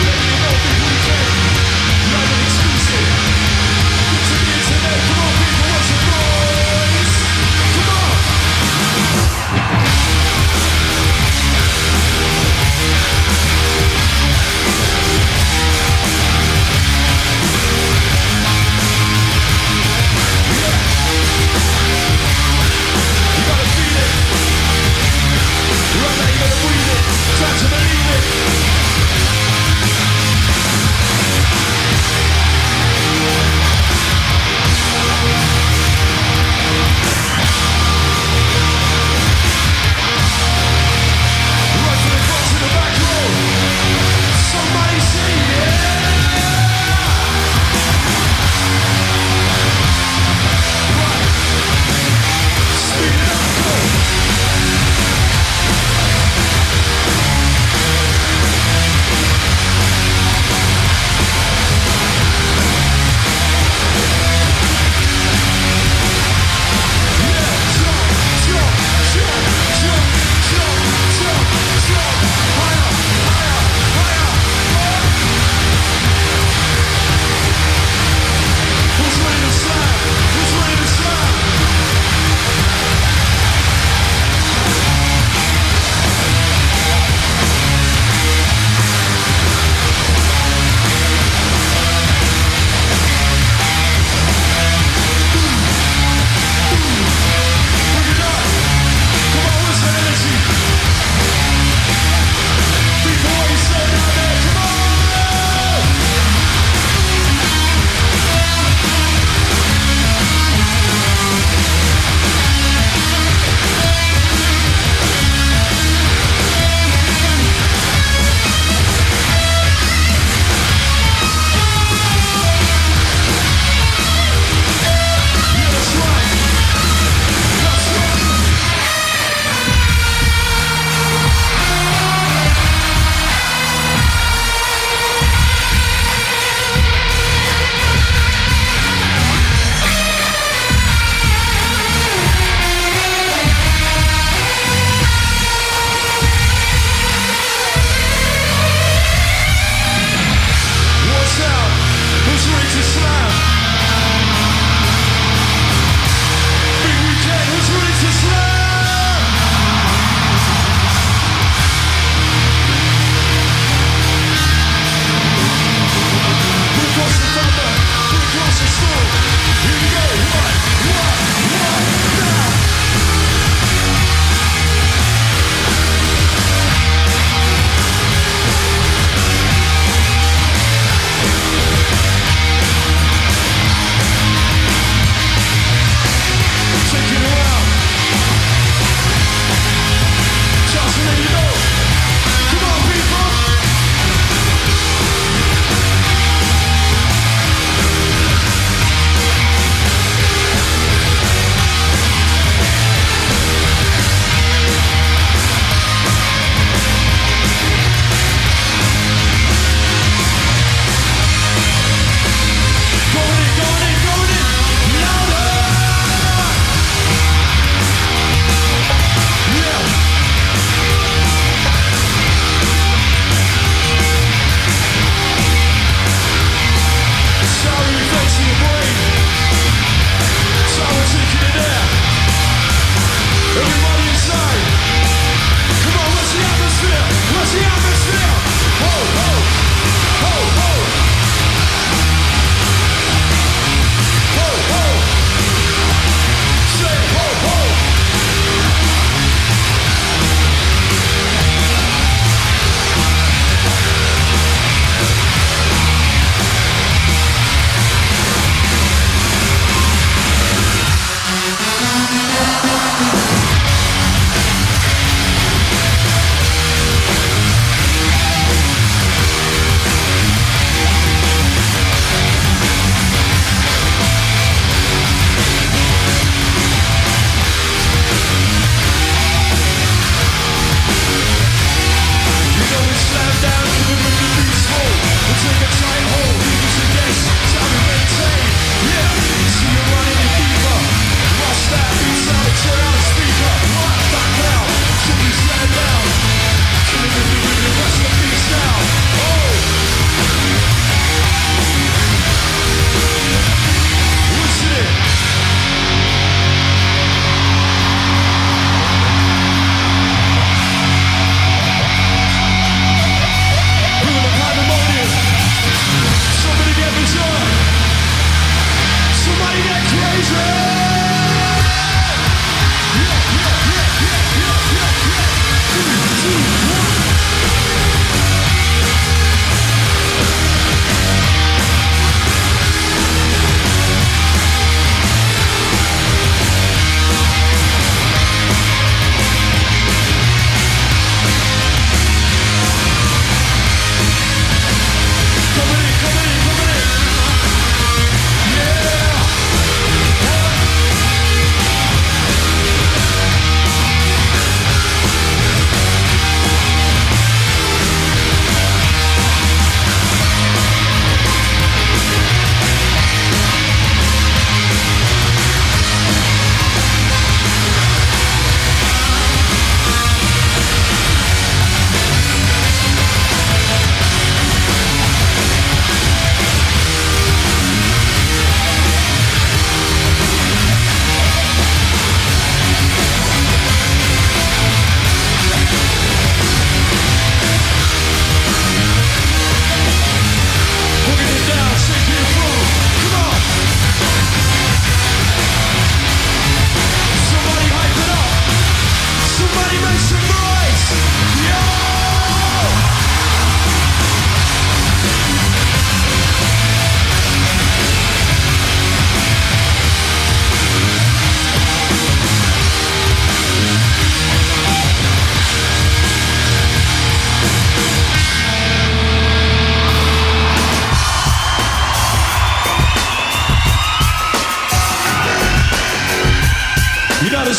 Let me know if we can. Right in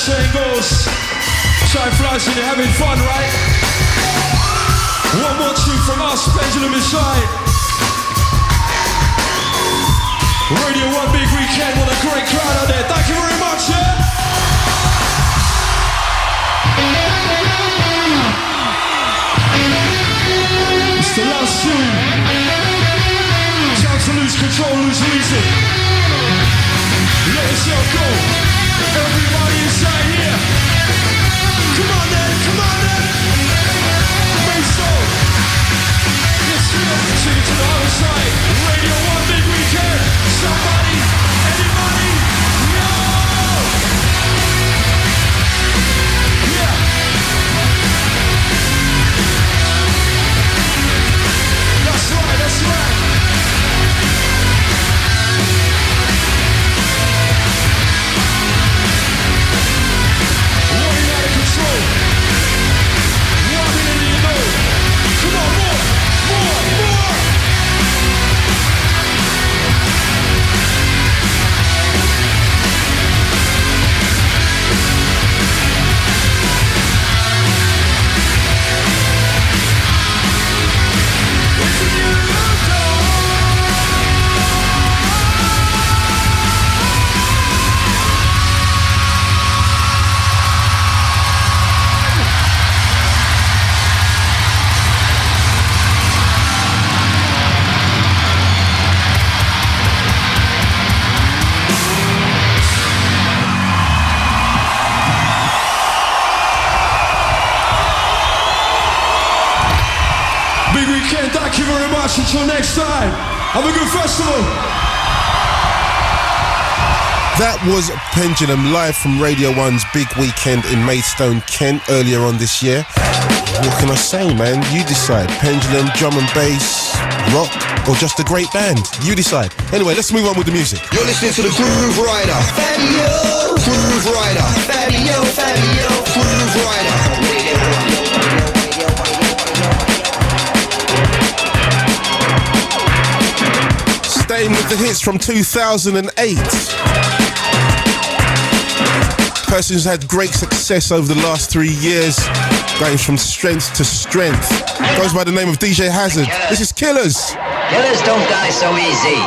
saying goes. Time flies and you're having fun, right? One more tune from us, Pendulum inside. Radio 1 big weekend, what a great crowd out there. Thank you very much, yeah? It's the last tune. Time to lose control, lose reason. Let yourself go. Everybody inside here. Come on then, come on then. Maidstone. Let's take it to the other side. Radio 1 big weekend. Somebody, anybody, no. Yeah. That's right, that's right. Running out of control. One minute do you know? Come on, more. Thank you very much. Until next time, have a good festival. That was Pendulum live from Radio 1's big weekend in Maidstone, Kent, earlier on this year. What can I say, man? You decide. Pendulum, drum and bass, rock, or just a great band? You decide. Anyway, let's move on with the music. You're listening to the Grooverider. Fabio Grooverider. Fabio Grooverider. Staying with the hits from 2008. Person who's had great success over the last 3 years, going from strength to strength. Goes by the name of DJ Hazard. This is Killers. Killers don't die so easy.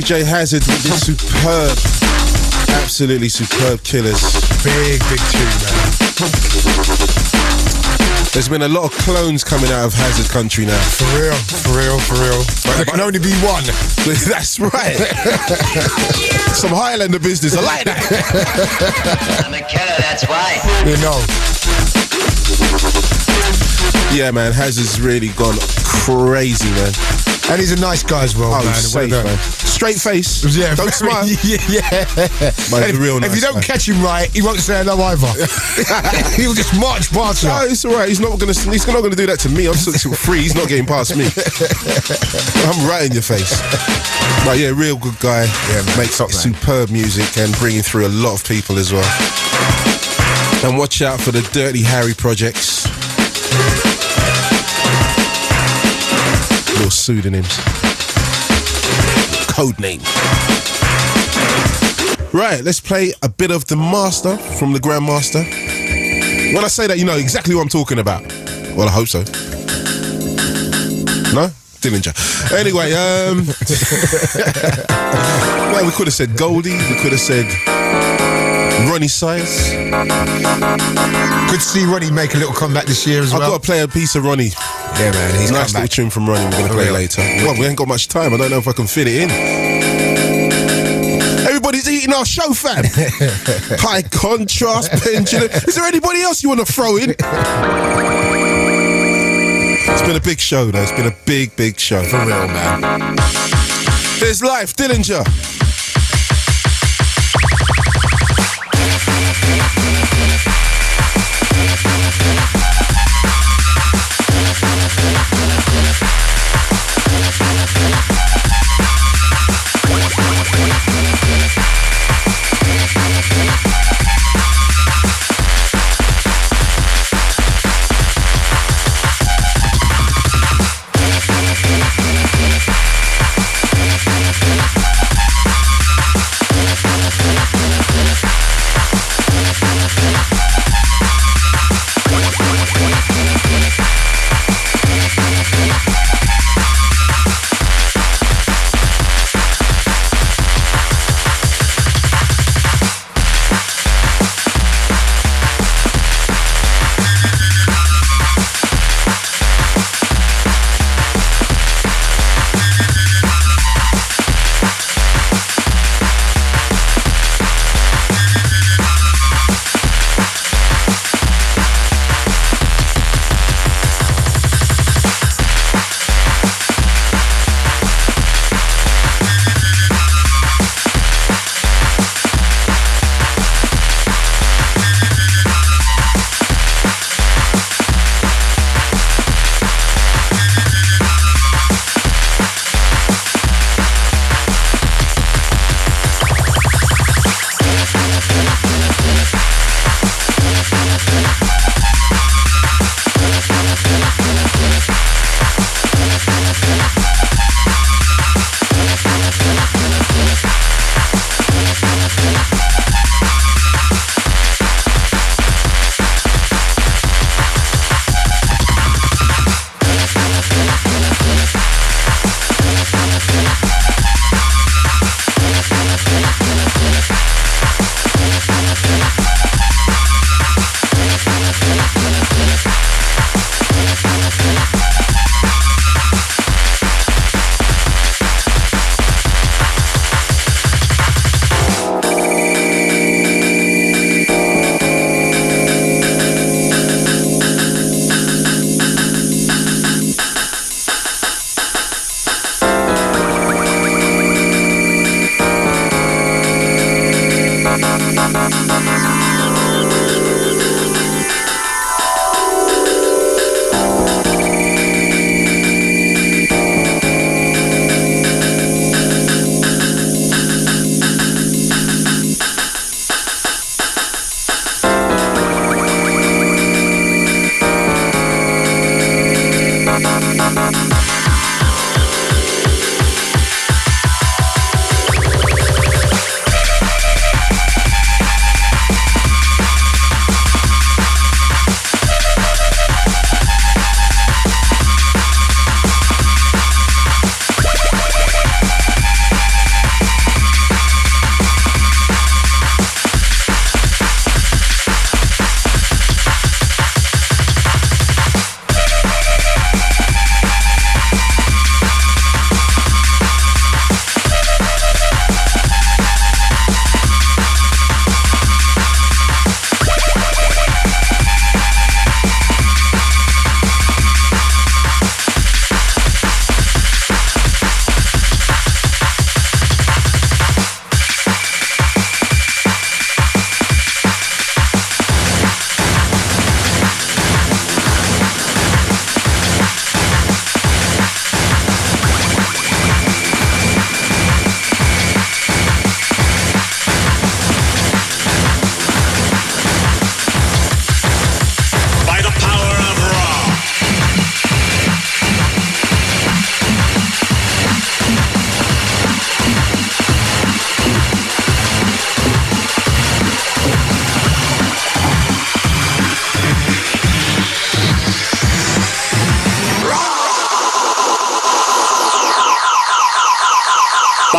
DJ Hazard with this superb, absolutely superb Killers. Big tune, man. There's been a lot of clones coming out of Hazard country now. For real. But there can only be one. That's right. Some Highlander business. I like that. I'm a killer, that's why. You know. Yeah, man. Hazard's really gone crazy, man. And he's a nice guy as well, man. He's safe, man. Straight face. Yeah, don't smile. Yeah. Man, real nice if you don't guy. catch him right, he won't say hello either. He'll just march past you. No, it's all right. He's not gonna do that to me. I'm still free. He's not getting past me. I'm right in your face. But yeah, real good guy. Yeah, makes superb music and bringing through a lot of people as well. And watch out for the Dirty Harry projects. Little pseudonyms. Code name. Right, let's play a bit of the Master from the Grandmaster. When I say that, you know exactly what I'm talking about. Well, I hope so. No? Dillinja. Anyway, well, we could have said Goldie. We could have said Ronnie Size. Good to see Ronnie make a little comeback this year as well. I've got to play a piece of Ronnie. Yeah, man. He's nice little tune from Ronnie we're going to play later. Well, we ain't got much time. I don't know if I can fit it in. Everybody's eating our show, fam. High contrast, Pendulum. Is there anybody else you want to throw in? It's been a big show, though. It's been a big show. For real, man. There's life, Dillinja.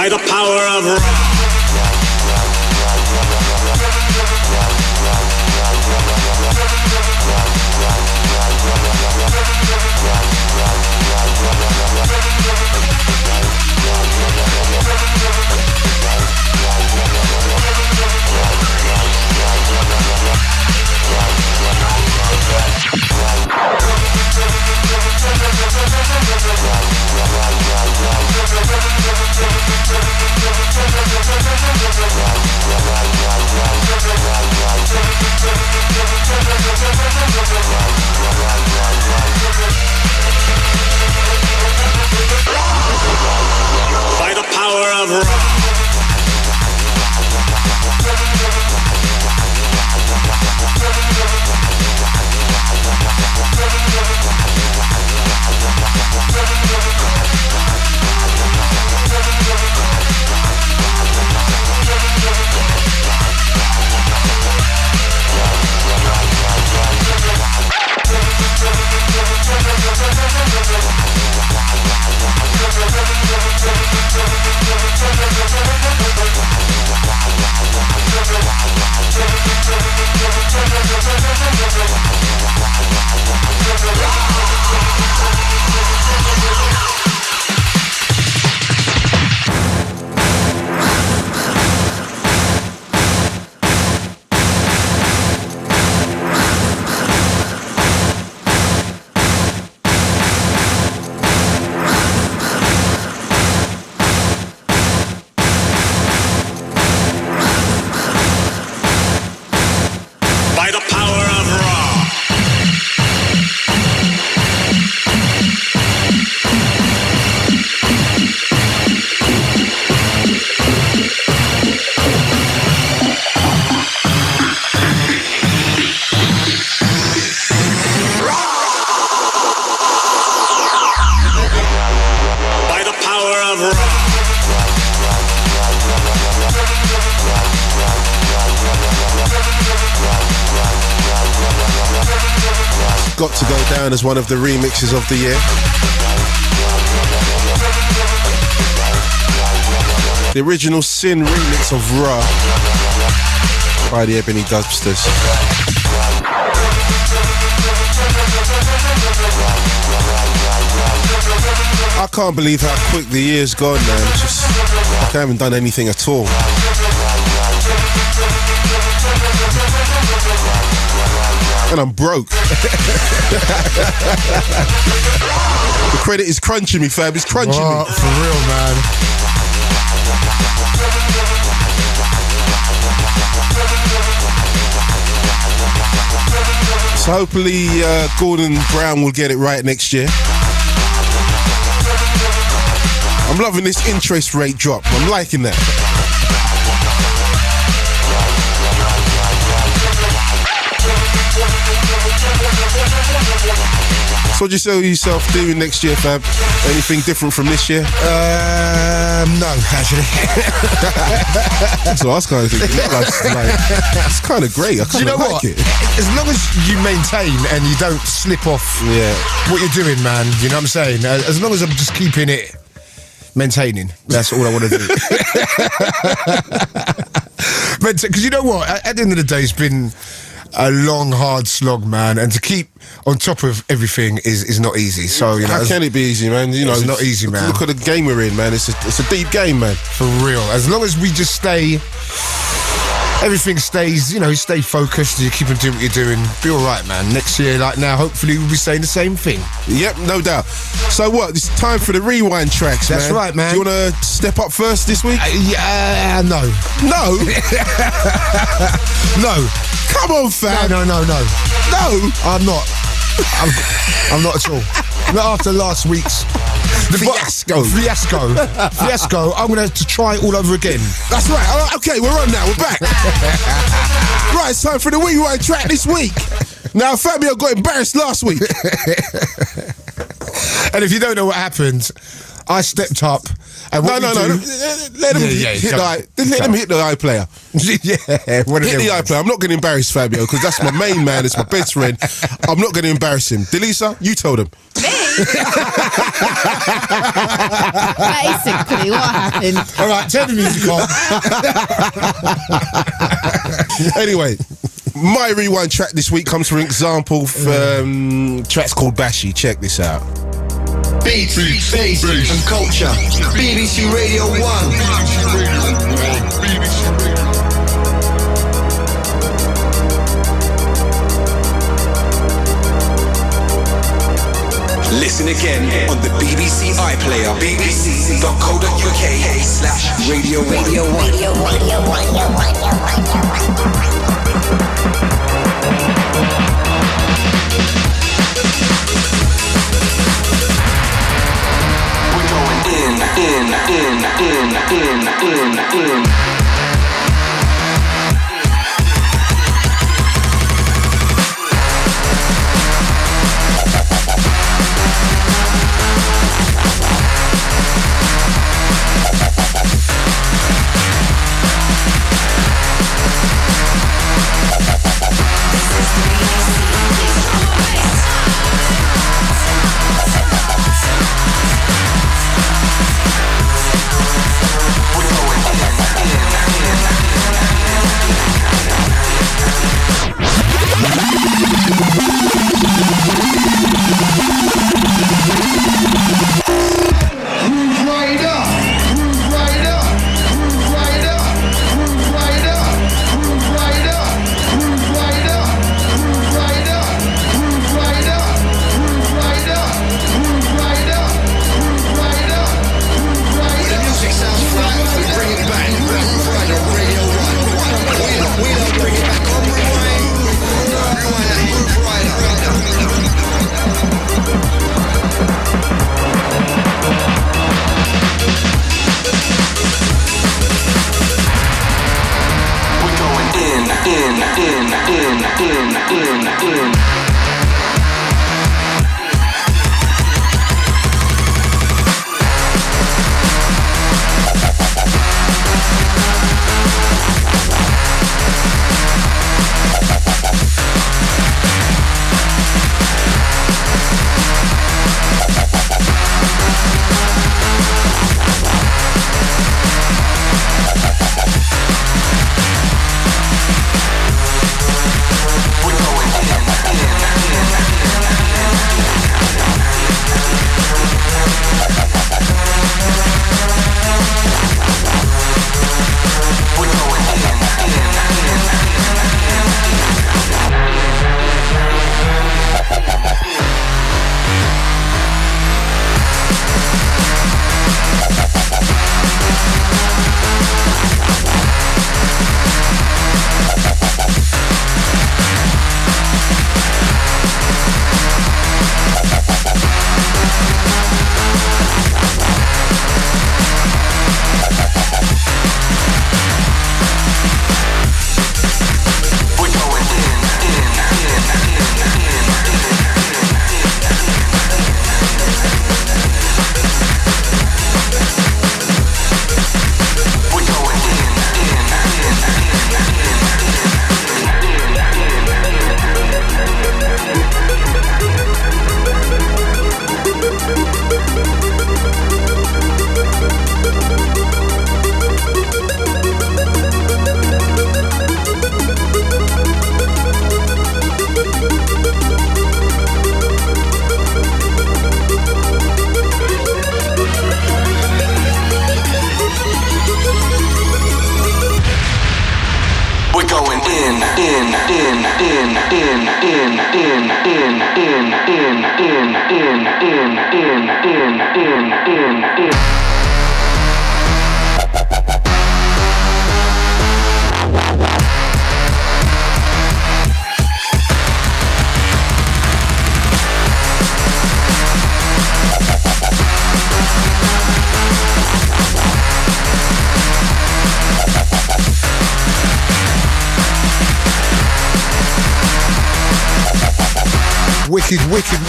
By the power of Ra. By the power of Ra. Got to go down as one of the remixes of the year. The original Sin remix of Ra by the Ebony Dubsters. I can't believe how quick the year's gone, man. It's just like I haven't done anything at all. And I'm broke. The credit is crunching me, Fab. It's crunching me. For real, man. So hopefully Gordon Brown will get it right next year. I'm loving this interest rate drop. I'm liking that. So what do you see yourself doing next year, Fab? Anything different from this year? No, actually. So I was kind of thinking, it's kind of great. I kind of like it. As long as you maintain and you don't slip off what you're doing, man, you know what I'm saying? As long as I'm just keeping it maintaining, that's all I want to do. But because you know what? At the end of the day, it's been a long, hard slog, man, and to keep on top of everything is not easy. So you know, how can it be easy, man? You know, it's not easy, man. Look at the game we're in, man. It's a deep game, man. For real. As long as we just stay, everything stays, you know, stay focused. You keep on doing what you're doing. Be all right, man. Next year, like now, hopefully we'll be saying the same thing. Yep, no doubt. So what? It's time for the rewind tracks, That's man. right, man. Do you want to step up first this week? No. No? No. Come on, fam. No. No? I'm not. I'm not at all. Not after last week's fiasco. I'm going to have to try it all over again. That's right. Okay, we're on now. We're back. Right, it's time for the rewind track this week. Now, Fabio got embarrassed last week. And if you don't know what happened, I stepped up. And No. Let him hit the iPlayer. Hit the iPlayer. I'm not going to embarrass Fabio because that's my main man. It's my best friend. I'm not going to embarrass him. Dillinja, you told him. Me? Basically, what happened? All right, turn the music off. Anyway, my rewind track this week comes from an example tracks called Bashy. Check this out. Beats, bass, and culture. BBC Radio 1. Listen again on the BBC iPlayer, bbc.co.uk/Radio 1. We're going in.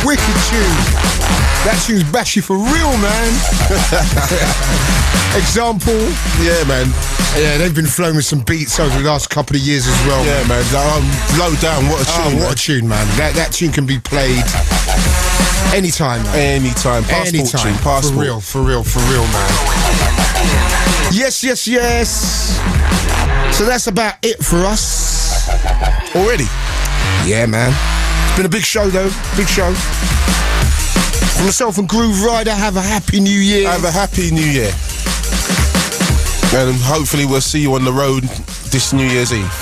Wicked tune. That tune's bashy for real, man. Example. Yeah, man. Yeah, they've been flowing with some beats over the last couple of years as well. Yeah, man. Low down. What a tune. What a tune, man. That tune can be played Anytime, man. Passport. For real, man. Yes. So that's about it for us. Already? Yeah, man. It's been a big show, though. Big show. For myself and Grooverider, have a happy new year. Have a happy new year. And hopefully we'll see you on the road this New Year's Eve.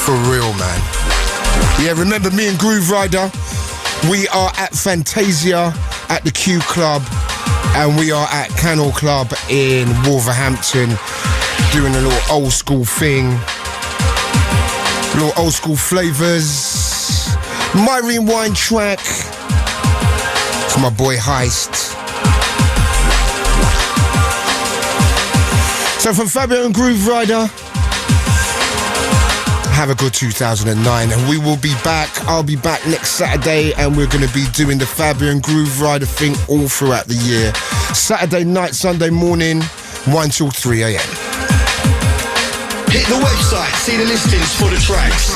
For real, man. Yeah, remember me and Grooverider, we are at Fantasia at the Q Club, and we are at Canal Club in Wolverhampton doing a little old school thing, little old school flavours. My rewind track for my boy Heist. So from Fabio and Grooverider, have a good 2009, and we will be back. I'll be back next Saturday, and we're going to be doing the Fabio and Grooverider thing all throughout the year. Saturday night, Sunday morning, 1 till 3 a.m. Hit the website, see the listings for the tracks.